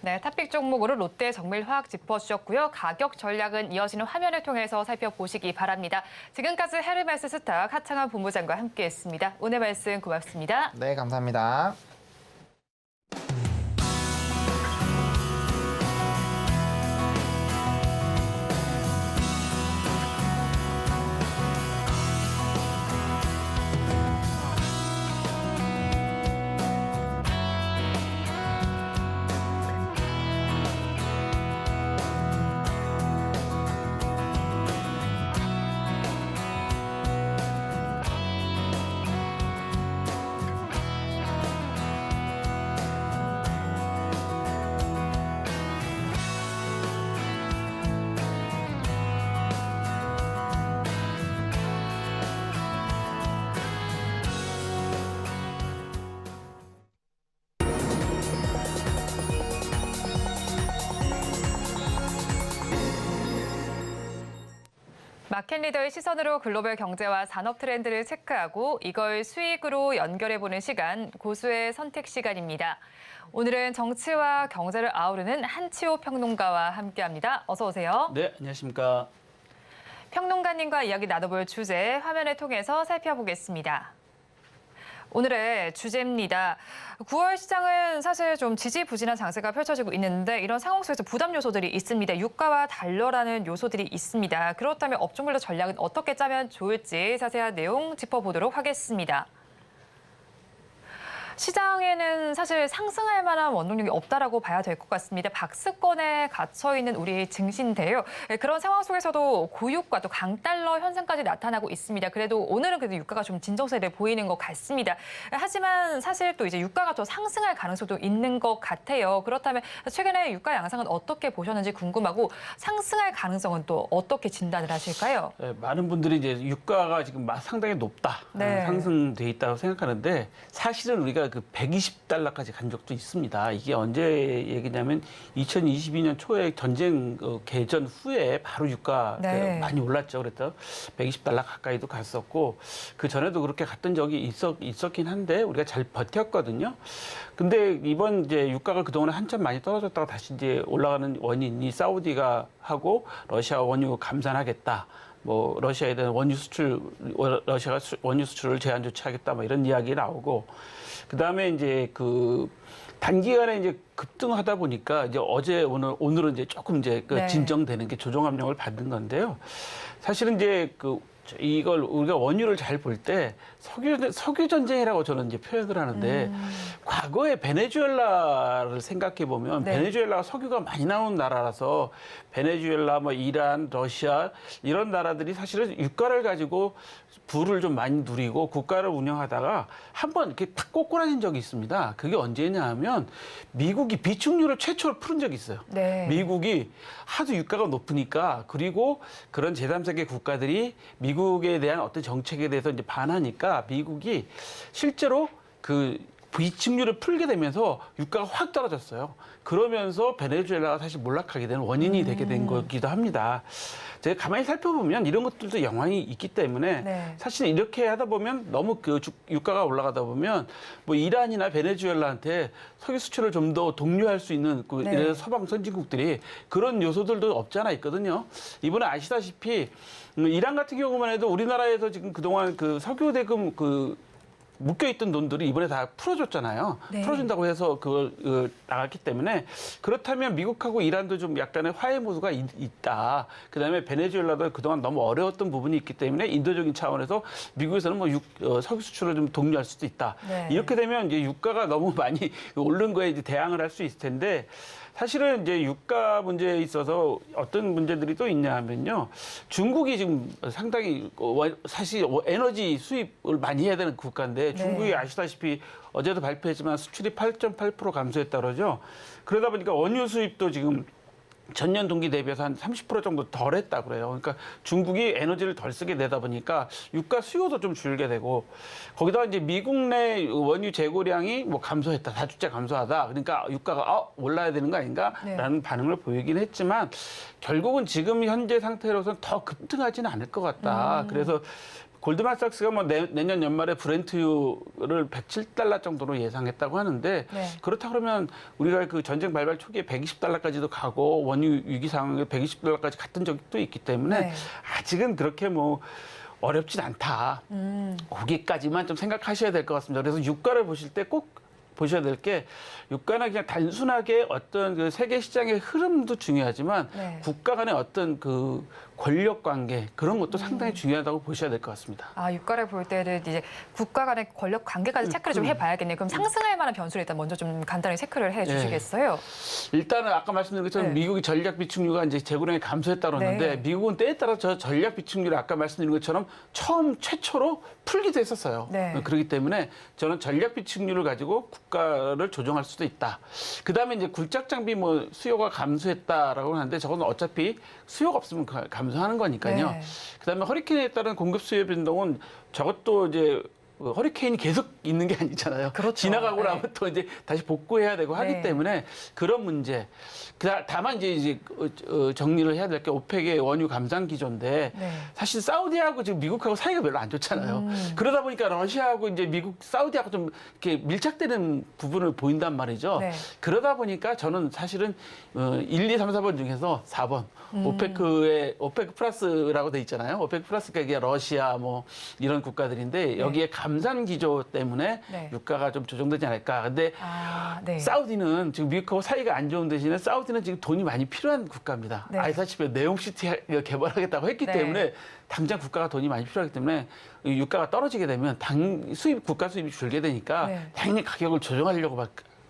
네, 탑픽 종목으로 롯데 정밀화학 짚어주셨고요. 가격 전략은 이어지는 화면을 통해서 살펴보시기 바랍니다. 지금까지 헤르메스 스탁 하창한 본부장과 함께했습니다. 오늘 말씀 고맙습니다. 네, 감사합니다. 마켓리더의 시선으로 글로벌 경제와 산업 트렌드를 체크하고 이걸 수익으로 연결해보는 시간, 고수의 선택 시간입니다. 오늘은 정치와 경제를 아우르는 한치호 평론가와 함께합니다. 어서 오세요. 네, 안녕하십니까. 평론가님과 이야기 나눠볼 주제 화면을 통해서 살펴보겠습니다. 오늘의 주제입니다. 9월 시장은 사실 좀 지지부진한 장세가 펼쳐지고 있는데 이런 상황 속에서 부담 요소들이 있습니다. 유가와 달러라는 요소들이 있습니다. 그렇다면 업종별로 전략은 어떻게 짜면 좋을지 자세한 내용 짚어보도록 하겠습니다. 시장에는 사실 상승할 만한 원동력이 없다라고 봐야 될 것 같습니다. 박스권에 갇혀 있는 우리 증시인데요. 그런 상황 속에서도 고유가 또 강달러 현상까지 나타나고 있습니다. 그래도 오늘은 그래도 유가가 좀 진정세를 보이는 것 같습니다. 하지만 사실 또 이제 유가가 더 상승할 가능성도 있는 것 같아요. 그렇다면 최근에 유가 양상은 어떻게 보셨는지 궁금하고 상승할 가능성은 또 어떻게 진단을 하실까요? 네, 많은 분들이 이제 유가가 지금 상당히 높다, 네. 상승돼 있다고 생각하는데 사실은 우리가 그 120달러까지 간 적도 있습니다. 이게 언제 얘기냐면 2022년 초에 전쟁 개전 후에 바로 유가 네. 많이 올랐죠. 그래서 120달러 가까이도 갔었고 그 전에도 그렇게 갔던 적이 있었긴 한데 우리가 잘 버텼거든요. 근데 이번 이제 유가가 그동안에 한참 많이 떨어졌다가 다시 이제 올라가는 원인이 사우디가 하고 러시아 원유 감산하겠다. 뭐 러시아에 대한 러시아가 원유 수출을 제한 조치하겠다 뭐 이런 이야기 나오고 그다음에 이제 그 단기간에 이제 급등하다 보니까 이제 어제 오늘은 이제 조금 이제 그 네. 진정되는 게 조정 압력을 받는 건데요. 사실은 이제 이걸 우리가 원유를 잘 볼 때 석유 전쟁이라고 저는 이제 표현을 하는데 과거에 베네수엘라를 생각해 보면 네. 베네수엘라가 석유가 많이 나오는 나라라서 베네수엘라, 뭐 이란, 러시아 이런 나라들이 사실은 유가를 가지고 부를 좀 많이 누리고 국가를 운영하다가 한번 이렇게 탁 꼬꾸라진 적이 있습니다. 그게 언제냐 하면 미국이 비축유를 최초로 풀은 적이 있어요. 네. 미국이 하도 유가가 높으니까 그리고 그런 제3세계 국가들이 미국에 대한 어떤 정책에 대해서 이제 반하니까 미국이 실제로 그 비축유를 풀게 되면서 유가가 확 떨어졌어요. 그러면서 베네수엘라가 사실 몰락하게 되는 원인이 되게 된 거기도 합니다. 제가 가만히 살펴보면 이런 것들도 영향이 있기 때문에 네. 사실 이렇게 하다 보면 너무 그 유가가 올라가다 보면 뭐 이란이나 베네수엘라한테 석유 수출을 좀 더 독려할 수 있는 그 네. 이런 서방 선진국들이 그런 요소들도 없지 않아 있거든요. 이번에 아시다시피 이란 같은 경우만 해도 우리나라에서 지금 그동안 그 석유 대금 묶여있던 돈들이 이번에 다 풀어줬잖아요. 네. 풀어준다고 해서 그걸 나갔기 때문에 그렇다면 미국하고 이란도 좀 약간의 화해 모드가 있다. 그다음에 베네수엘라도 그동안 너무 어려웠던 부분이 있기 때문에 인도적인 차원에서 미국에서는 뭐 석유 수출을 좀 독려할 수도 있다. 네. 이렇게 되면 이제 유가가 너무 많이 오른 거에 이제 대항을 할 수 있을 텐데 사실은 이제 유가 문제에 있어서 어떤 문제들이 또 있냐 하면요. 중국이 지금 상당히 사실 에너지 수입을 많이 해야 되는 국가인데 중국이 네. 아시다시피 어제도 발표했지만 수출이 8.8% 감소했다 그러죠. 그러다 보니까 원유 수입도 지금 전년 동기 대비해서 한 30% 정도 덜 했다 그래요. 그러니까 중국이 에너지를 덜 쓰게 되다 보니까 유가 수요도 좀 줄게 되고 거기다가 이제 미국 내 원유 재고량이 뭐 감소했다. 4주째 감소하다. 그러니까 유가가 올라야 되는 거 아닌가라는 네. 반응을 보이긴 했지만 결국은 지금 현재 상태로서는 더 급등하지는 않을 것 같다. 그래서 골드만삭스가 뭐 내년 연말에 브렌트유를 107달러 정도로 예상했다고 하는데 네. 그렇다 그러면 우리가 그 전쟁 발발 초기에 120달러까지도 가고 원유 위기 상황에 120달러까지 갔던 적도 있기 때문에 네. 아직은 그렇게 뭐 어렵진 않다. 거기까지만 좀 생각하셔야 될 것 같습니다. 그래서 유가를 보실 때 꼭 보셔야 될 게 유가는 그냥 단순하게 어떤 그 세계 시장의 흐름도 중요하지만 네. 국가 간의 어떤 그 권력 관계 그런 것도 상당히 중요하다고 보셔야 될 것 같습니다. 아, 유가를 볼 때는 이제 국가 간의 권력 관계까지 체크를 좀 해봐야겠네요. 그럼 상승할 만한 변수를 일단 먼저 좀 간단히 체크를 해주시겠어요? 일단은 아까 말씀드린 것처럼 네. 미국이 전략 비축유가 이제 재고량이 감소했다 그러는데 네. 미국은 때에 따라 저 전략 비축유를 아까 말씀드린 것처럼 최초로 풀기도 했었어요. 네. 그렇기 때문에 저는 전략 비축유를 가지고 국가를 조정할 수도 있다. 그다음에 이제 굴착 장비 뭐 수요가 감소했다라고 하는데 저건 어차피 수요가 없으면 감소하는 거니까요. 네. 그다음에 허리케인에 따른 공급 수요 변동은 저것도 이제 허리케인이 계속 있는 게 아니잖아요. 그렇죠. 지나가고 네. 나면 또 이제 다시 복구해야 되고 하기 네. 때문에 그런 문제. 다만 이제 정리를 해야 될 게 오펙의 원유 감산 기조인데 네. 사실 사우디하고 지금 미국하고 사이가 별로 안 좋잖아요. 그러다 보니까 러시아하고 이제 미국, 사우디하고 좀 이렇게 밀착되는 부분을 보인단 말이죠. 네. 그러다 보니까 저는 사실은 1, 2, 3, 4번 중에서 4번 오페크 플러스라고 돼 있잖아요. 오페크 플러스가 이게 러시아 뭐 이런 국가들인데 여기에 감산 기조 때문에 네. 유가가 좀 조정되지 않을까. 근데 네. 사우디는 지금 미국하고 사이가 안 좋은 대신에 사우디는 지금 돈이 많이 필요한 국가입니다. 네. 아시다시피 네옴시티 개발하겠다고 했기 네. 때문에 당장 국가가 돈이 많이 필요하기 때문에 유가가 떨어지게 되면 국가 수입이 줄게 되니까 네. 당연히 가격을 조정하려고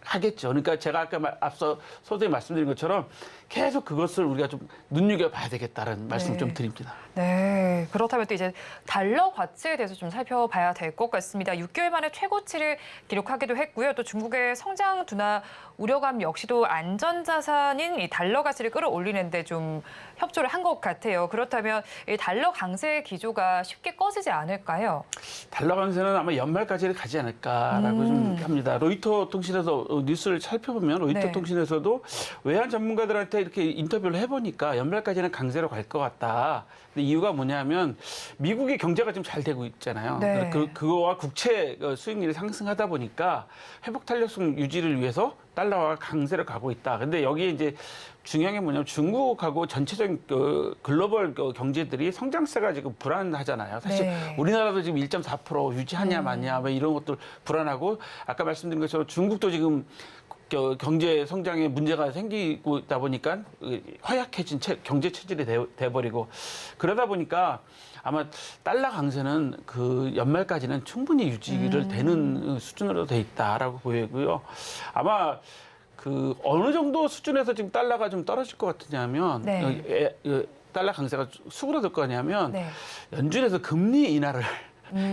하겠죠. 그러니까 제가 아까 앞서 소장님 말씀드린 것처럼 계속 그것을 우리가 좀 눈여겨봐야 되겠다는 말씀 좀 드립니다. 네, 그렇다면 또 이제 달러 가치에 대해서 좀 살펴봐야 될 것 같습니다. 6개월 만에 최고치를 기록하기도 했고요. 또 중국의 성장 둔화 우려감 역시도 안전자산인 이 달러 가치를 끌어올리는데 좀 협조를 한 것 같아요. 그렇다면 이 달러 강세 기조가 쉽게 꺼지지 않을까요? 달러 강세는 아마 연말까지 가지 않을까라고 좀 합니다. 로이터 통신에서 뉴스를 살펴보면 로이터 네. 통신에서도 외환 전문가들한테 이렇게 인터뷰를 해보니까 연말까지는 강세로 갈 것 같다. 근데 이유가 뭐냐면 미국의 경제가 좀 잘 되고 있잖아요. 네. 그거와 국채 수익률이 상승하다 보니까 회복 탄력성 유지를 위해서 달러가 강세로 가고 있다. 근데 여기에 이제 중요한 게 뭐냐면 중국하고 전체적인 글로벌 경제들이 성장세가 지금 불안하잖아요. 사실 네. 우리나라도 지금 1.4% 유지하냐 마냐 뭐 이런 것들 불안하고 아까 말씀드린 것처럼 중국도 지금 경제 성장에 문제가 생기고 있다 보니까 허약해진 경제 체질이 돼버리고 그러다 보니까 아마 달러 강세는 그 연말까지는 충분히 유지를 되는 수준으로 돼 있다라고 보이고요. 아마 그 어느 정도 수준에서 지금 달러가 좀 떨어질 것 같으냐면 네. 달러 강세가 수그러들 거냐면 네. 연준에서 금리 인하를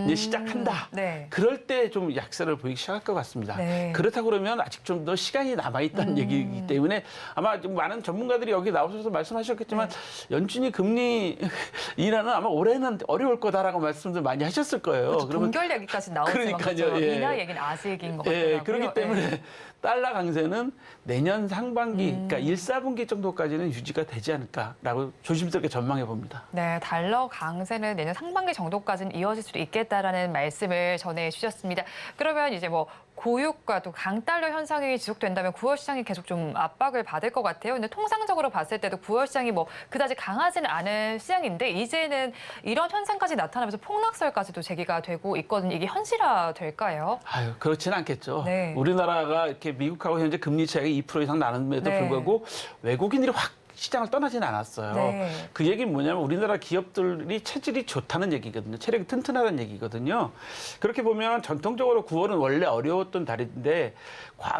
이제 시작한다. 네. 그럴 때 좀 약세를 보이기 시작할 것 같습니다. 네. 그렇다고 그러면 아직 좀 더 시간이 남아있다는 얘기이기 때문에 아마 좀 많은 전문가들이 여기 나오셔서 말씀하셨겠지만 연준이 금리 인하는 아마 올해는 어려울 거다라고 말씀들 많이 하셨을 거예요. 그렇죠. 동결 얘기까지 나오지만 그러니까요. 예. 인하 얘기는 아직인 것 같더라고요. 예, 그렇기 때문에 예. 달러 강세는 내년 상반기, 그러니까 1, 4분기 정도까지는 유지가 되지 않을까라고 조심스럽게 전망해 봅니다. 네, 달러 강세는 내년 상반기 정도까지는 이어질 수도 있겠다라는 말씀을 전해주셨습니다. 그러면 이제 뭐 고유가 또 강달러 현상이 지속된다면 9월 시장이 계속 좀 압박을 받을 것 같아요. 근데 통상적으로 봤을 때도 9월 시장이 뭐 그다지 강하지는 않은 시장인데 이제는 이런 현상까지 나타나면서 폭락설까지도 제기가 되고 있거든요. 이게 현실화 될까요? 아유, 그렇지는 않겠죠. 네. 우리나라가 이렇게 미국하고 현재 금리 차익이 2% 이상 나는데도 네. 불구하고 외국인들이 확 시장을 떠나지는 않았어요. 네. 그 얘기는 뭐냐면 우리나라 기업들이 체질이 좋다는 얘기거든요. 체력이 튼튼하다는 얘기거든요. 그렇게 보면 전통적으로 9월은 원래 어려웠던 달인데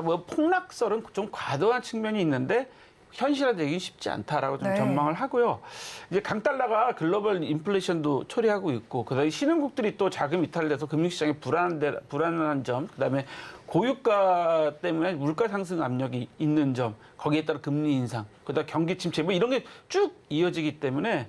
뭐 폭락설은 좀 과도한 측면이 있는데 현실화되기 쉽지 않다라고 좀 네. 전망을 하고요. 이제 강달러가 글로벌 인플레이션도 초래하고 있고 그다음에 신흥국들이 또 자금 이탈돼서 금융시장에 불안한 점, 그다음에 고유가 때문에 물가 상승 압력이 있는 점, 거기에 따라 금리 인상, 그다음 경기 침체 뭐 이런 게 쭉 이어지기 때문에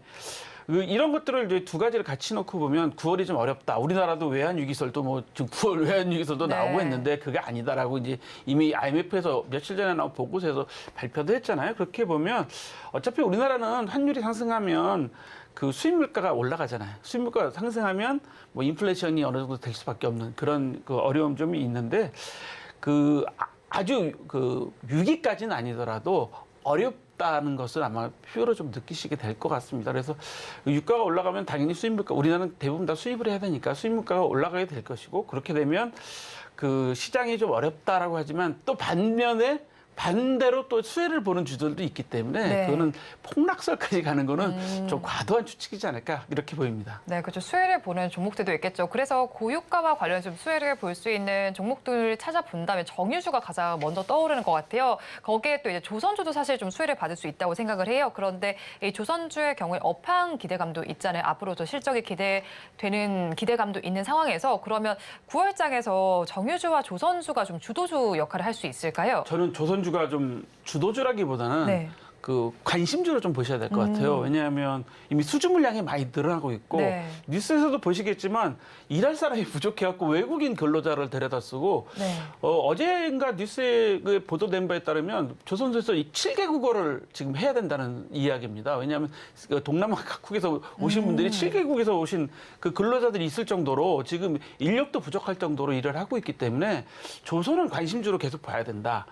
이런 것들을 이제 두 가지를 같이 놓고 보면 9월이 좀 어렵다. 우리나라도 외환 위기설도 뭐 지금 9월 외환 위기설도 네. 나오고 했는데 그게 아니다라고 이제 이미 IMF에서 며칠 전에 나온 보고서에서 발표도 했잖아요. 그렇게 보면 어차피 우리나라는 환율이 상승하면 그 수입 물가가 올라가잖아요. 수입 물가가 상승하면 뭐 인플레이션이 어느 정도 될 수밖에 없는 그런 그 어려움 점이 있는데 그 아주 그 위기까지는 아니더라도 어렵다는 것을 아마 표로 좀 느끼시게 될 것 같습니다. 그래서 유가가 올라가면 당연히 수입 물가, 우리나라는 대부분 다 수입을 해야 되니까 수입 물가가 올라가게 될 것이고 그렇게 되면 그 시장이 좀 어렵다라고 하지만 또 반대로 또 수혜를 보는 주들도 있기 때문에 네. 그거는 폭락설까지 가는 거는 좀 과도한 추측이지 않을까 이렇게 보입니다. 네, 그렇죠. 수혜를 보는 종목들도 있겠죠. 그래서 고유가와 관련해서 좀 수혜를 볼 수 있는 종목들을 찾아본다면 정유주가 가장 먼저 떠오르는 것 같아요. 거기에 또 이제 조선주도 사실 좀 수혜를 받을 수 있다고 생각을 해요. 그런데 이 조선주의 경우에 업황 기대감도 있잖아요. 앞으로 더 실적이 기대되는 기대감도 있는 상황에서 그러면 9월장에서 정유주와 조선주가 좀 주도주 역할을 할 수 있을까요? 저는 조선주가 좀 주도주라기보다는 네. 그 관심주로 좀 보셔야 될 것 같아요. 왜냐하면 이미 수주 물량이 많이 늘어나고 있고 네. 뉴스에서도 보시겠지만 일할 사람이 부족해갖고 외국인 근로자를 데려다 쓰고 네. 어제인가 뉴스에 그 보도된 바에 따르면 조선소에서 이 7개 국어를 지금 해야 된다는 이야기입니다. 왜냐하면 그 동남아 각국에서 오신 분들이 7개국에서 오신 그 근로자들이 있을 정도로 지금 인력도 부족할 정도로 일을 하고 있기 때문에 조선은 관심주로 계속 봐야 된다.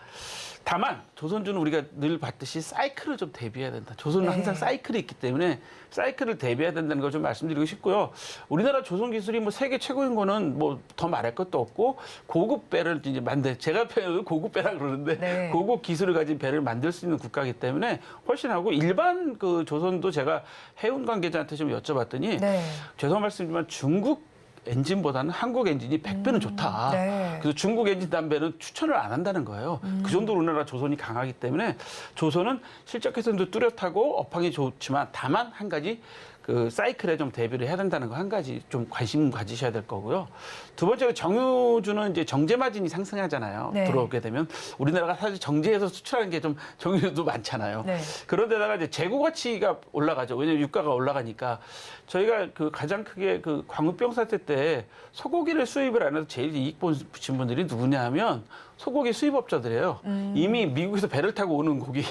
다만 조선주는 우리가 늘 봤듯이 사이클을 좀 대비해야 된다. 조선은 네. 항상 사이클이 있기 때문에 사이클을 대비해야 된다는 걸 좀 말씀드리고 싶고요. 우리나라 조선 기술이 뭐 세계 최고인 거는 뭐 더 말할 것도 없고 고급 배를 이제 제가 고급 배라 그러는데 네. 고급 기술을 가진 배를 만들 수 있는 국가이기 때문에 훨씬 하고 일반 그 조선도 제가 해운 관계자한테 좀 여쭤봤더니 네. 죄송한 말씀이지만 중국 엔진보다는 한국 엔진이 100배는 좋다. 네. 그래서 중국 엔진 담배는 추천을 안 한다는 거예요. 그 정도로 우리나라 조선이 강하기 때문에 조선은 실적 개선도 뚜렷하고 업황이 좋지만 다만 한 가지 그 사이클에 좀 대비를 해야 된다는 거 한 가지 좀 관심 가지셔야 될 거고요. 두 번째로 정유주는 이제 정제 마진이 상승하잖아요. 네. 들어오게 되면 우리나라가 사실 정제해서 수출하는 게 좀 정유도 많잖아요. 네. 그런데다가 이제 재고 가치가 올라가죠. 왜냐하면 유가가 올라가니까 저희가 그 가장 크게 그 광우병 사태 때 소고기를 수입을 안 해서 제일 이익 보신 분들이 누구냐 하면 소고기 수입업자들이에요. 이미 미국에서 배를 타고 오는 고기,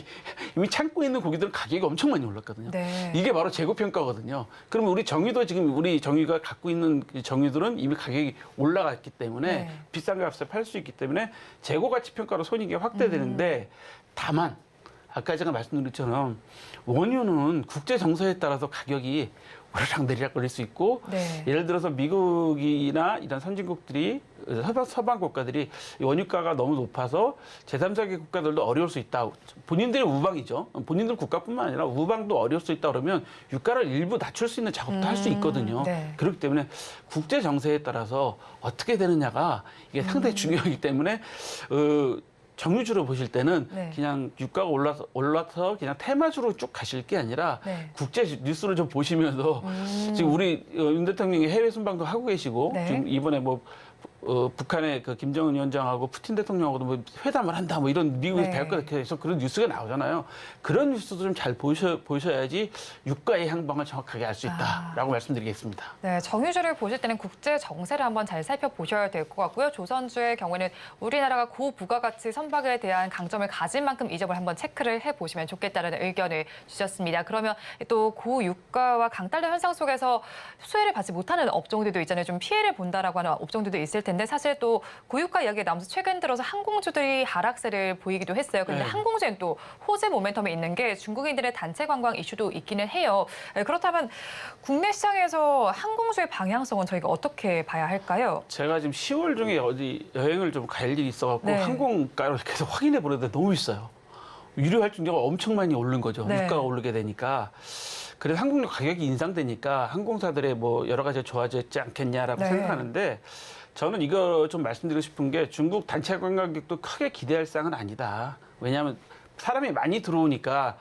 이미 창고에 있는 고기들은 가격이 엄청 많이 올랐거든요. 네. 이게 바로 재고평가거든요. 그러면 우리 정유도 지금 우리 정유가 갖고 있는 정유들은 이미 가격이 올라갔기 때문에 네. 비싼 값에 팔 수 있기 때문에 재고 가치 평가로 손익이 확대되는데 다만 아까 제가 말씀드린 것처럼 원유는 국제 정세에 따라서 가격이 오르락 내리락 걸릴 수 있고 네. 예를 들어서 미국이나 이런 선진국들이 서방 국가들이 원유가가 너무 높아서 제3세계 국가들도 어려울 수 있다. 본인들의 우방이죠. 본인들 국가뿐만 아니라 우방도 어려울 수 있다 그러면 유가를 일부 낮출 수 있는 작업도 할 수 있거든요. 네. 그렇기 때문에 국제 정세에 따라서 어떻게 되느냐가 이게 상당히 중요하기 때문에 정유주로 보실 때는 네. 그냥 유가가 올라서 그냥 테마주로 쭉 가실 게 아니라 네. 국제 뉴스를 좀 보시면서 지금 우리 윤 대통령이 해외 순방도 하고 계시고 네. 지금 이번에 뭐 북한의 그 김정은 위원장하고 푸틴 대통령하고도 뭐 회담을 한다 뭐 이런 미국에서 네. 대학가 해서 그런 뉴스가 나오잖아요. 그런 뉴스도 좀 잘 보셔야지 유가의 향방을 정확하게 알 수 있다라고 말씀드리겠습니다. 네, 정유주를 보실 때는 국제 정세를 한번 잘 살펴보셔야 될 것 같고요. 조선주의 경우에는 우리나라가 고부가가치 선박에 대한 강점을 가진 만큼 이 점을 한번 체크를 해보시면 좋겠다는 의견을 주셨습니다. 그러면 또 고유가와 강달러 현상 속에서 수혜를 받지 못하는 업종들도 있잖아요. 좀 피해를 본다라고 하는 업종들도 있을 텐데 사실 또 고유가 이야기가 나오면서 최근 들어서 항공주들이 하락세를 보이기도 했어요. 그런데 네. 항공주는 또 호재 모멘텀이 있는 게 중국인들의 단체 관광 이슈도 있기는 해요. 그렇다면 국내 시장에서 항공주의 방향성은 저희가 어떻게 봐야 할까요? 제가 지금 10월 중에 어디 여행을 좀 갈 일이 있어갖고 네. 항공가를 계속 확인해 보는데 너무 비싸요. 유료 할증료가 엄청 많이 오른 거죠. 네. 유가가 오르게 되니까. 그래서 항공료 가격이 인상되니까 항공사들의 뭐 여러 가지 좋아졌지 않겠냐라고 네. 생각하는데 저는 이거 좀 말씀드리고 싶은 게 중국 단체 관광객도 크게 기대할 사항은 아니다. 왜냐하면 사람이 많이 들어오니까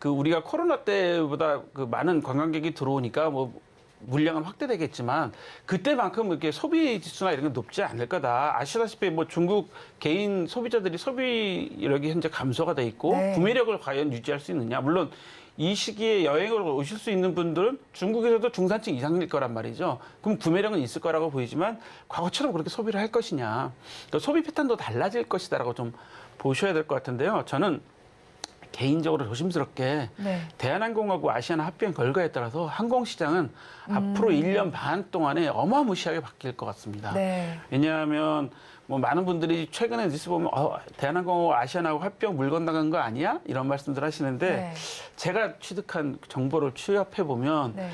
그 우리가 코로나 때보다 그 많은 관광객이 들어오니까 뭐 물량은 확대되겠지만 그때만큼 이렇게 소비 지수나 이런 게 높지 않을 거다. 아시다시피 뭐 중국 개인 소비자들이 소비력이 현재 감소가 돼 있고 네. 구매력을 과연 유지할 수 있느냐. 물론 이 시기에 여행을 오실 수 있는 분들은 중국에서도 중산층 이상일 거란 말이죠. 그럼 구매력은 있을 거라고 보이지만 과거처럼 그렇게 소비를 할 것이냐. 그러니까 소비 패턴도 달라질 것이다라고 좀 보셔야 될 것 같은데요. 저는 개인적으로 조심스럽게 네. 대한항공하고 아시아나 합병 결과에 따라서 항공시장은 앞으로 1년 반 동안에 어마무시하게 바뀔 것 같습니다. 네. 왜냐하면 뭐 많은 분들이 최근에 뉴스 보면 대한항공하고 아시아나하고 합병 물 건너간 거 아니야? 이런 말씀들 하시는데 네. 제가 취득한 정보를 취합해 보면 네.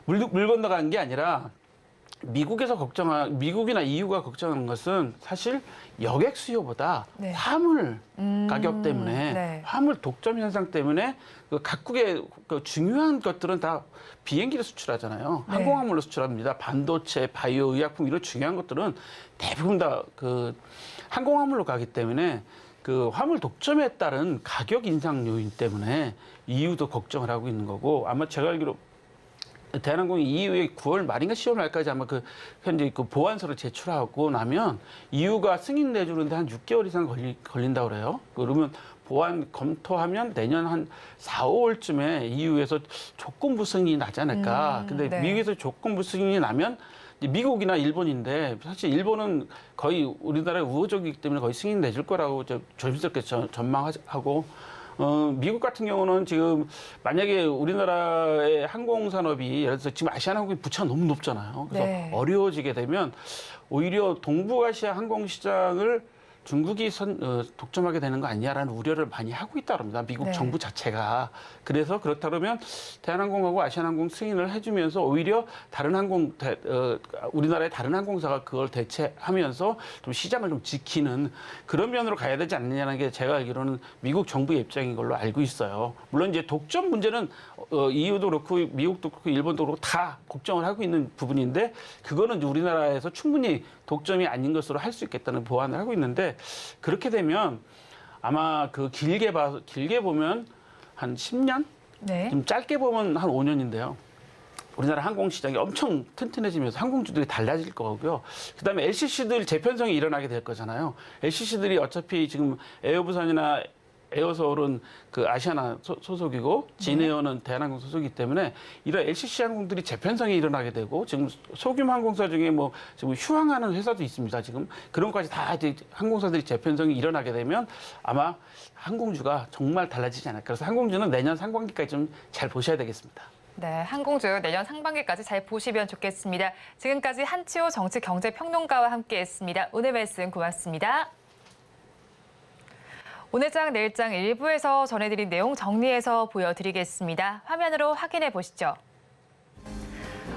물 건너간 게 아니라 미국이나 EU가 걱정하는 것은 사실 여객 수요보다 네. 화물 가격 때문에 네. 화물 독점 현상 때문에 그 각국의 그 중요한 것들은 다 비행기를 수출하잖아요. 네. 항공화물로 수출합니다. 반도체, 바이오, 의약품 이런 중요한 것들은 대부분 다 그 항공화물로 가기 때문에 그 화물 독점에 따른 가격 인상 요인 때문에 EU도 걱정을 하고 있는 거고 아마 제가 알기로 대한항공이 이후에 9월 말인가 10월 말까지 아마 그 현재 그 보완서를 제출하고 나면 EU가 승인 내주는데 한 6개월 이상 걸린다고 그래요. 그러면 보완 검토하면 내년 한 4, 5월쯤에 EU에서 조건부 승인이 나지 않을까. 근데 네. 미국에서 조건부 승인이 나면 미국이나 일본인데 사실 일본은 거의 우리나라의 우호적이기 때문에 거의 승인 내줄 거라고 조심스럽게 전망하고 미국 같은 경우는 지금 만약에 우리나라의 항공산업이 예를 들어서 지금 아시아나항공의 부채가 너무 높잖아요. 그래서 네. 어려워지게 되면 오히려 동북아시아 항공시장을 중국이 독점하게 되는 거 아니냐라는 우려를 많이 하고 있다고 합니다. 미국 네. 정부 자체가. 그래서 그렇다 그러면 대한항공하고 아시아나항공 승인을 해주면서 오히려 우리나라의 다른 항공사가 그걸 대체하면서 좀 시장을 좀 지키는 그런 면으로 가야 되지 않느냐는 게 제가 알기로는 미국 정부의 입장인 걸로 알고 있어요. 물론 이제 독점 문제는 EU도 그렇고 미국도 그렇고 일본도 그렇고 다 걱정을 하고 있는 부분인데 그거는 이제 우리나라에서 충분히 독점이 아닌 것으로 할 수 있겠다는 보완을 하고 있는데 그렇게 되면 아마 그 길게 보면 한 10년? 네. 좀 짧게 보면 한 5년인데요. 우리나라 항공 시장이 엄청 튼튼해지면서 항공주들이 달라질 거고요. 그다음에 LCC들 재편성이 일어나게 될 거잖아요. LCC들이 어차피 지금 에어부산이나 에어서울은 그 아시아나 소속이고 진에어는 대한항공 소속이기 때문에 이런 LCC 항공들이 재편성이 일어나게 되고 지금 소규모 항공사 중에 뭐 지금 휴항하는 회사도 있습니다. 지금 그런 것까지 다 이제 항공사들이 재편성이 일어나게 되면 아마 항공주가 정말 달라지지 않을까. 그래서 항공주는 내년 상반기까지 좀 잘 보셔야 되겠습니다. 네, 항공주 내년 상반기까지 잘 보시면 좋겠습니다. 지금까지 한치호 정치경제평론가와 함께했습니다. 오늘 말씀 고맙습니다. 오늘장 내일장 일부에서 전해드린 내용 정리해서 보여드리겠습니다. 화면으로 확인해 보시죠.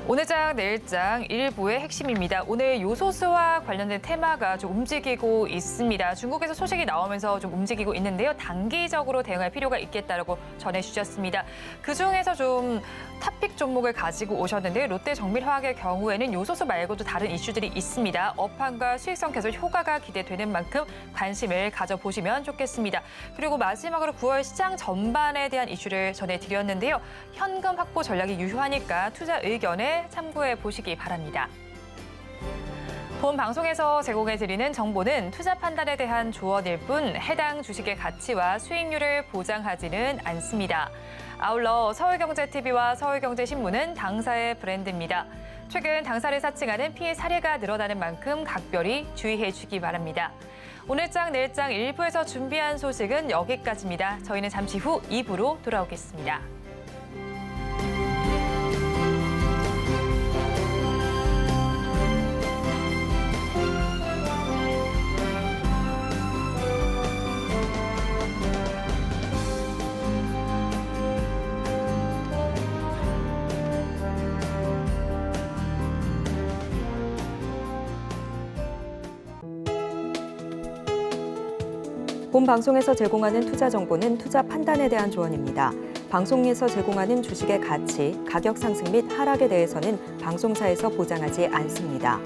오늘장 내일장 일부의 핵심입니다. 오늘 요소수와 관련된 테마가 좀 움직이고 있습니다. 중국에서 소식이 나오면서 좀 움직이고 있는데요. 단기적으로 대응할 필요가 있겠다라고 전해주셨습니다. 그중에서 좀 탑픽 종목을 가지고 오셨는데 롯데정밀화학의 경우에는 요소수 말고도 다른 이슈들이 있습니다. 업황과 수익성 개선 효과가 기대되는 만큼 관심을 가져보시면 좋겠습니다. 그리고 마지막으로 9월 시장 전반에 대한 이슈를 전해드렸는데요. 현금 확보 전략이 유효하니까 투자 의견에 참고해 보시기 바랍니다. 본 방송에서 제공해드리는 정보는 투자 판단에 대한 조언일 뿐 해당 주식의 가치와 수익률을 보장하지는 않습니다. 아울러 서울경제TV와 서울경제신문은 당사의 브랜드입니다. 최근 당사를 사칭하는 피해 사례가 늘어나는 만큼 각별히 주의해 주기 바랍니다. 오늘장 내일장 일부에서 준비한 소식은 여기까지입니다. 저희는 잠시 후 2부로 돌아오겠습니다. 본 방송에서 제공하는 투자 정보는 투자 판단에 대한 조언입니다. 방송에서 제공하는 주식의 가치, 가격 상승 및 하락에 대해서는 방송사에서 보장하지 않습니다.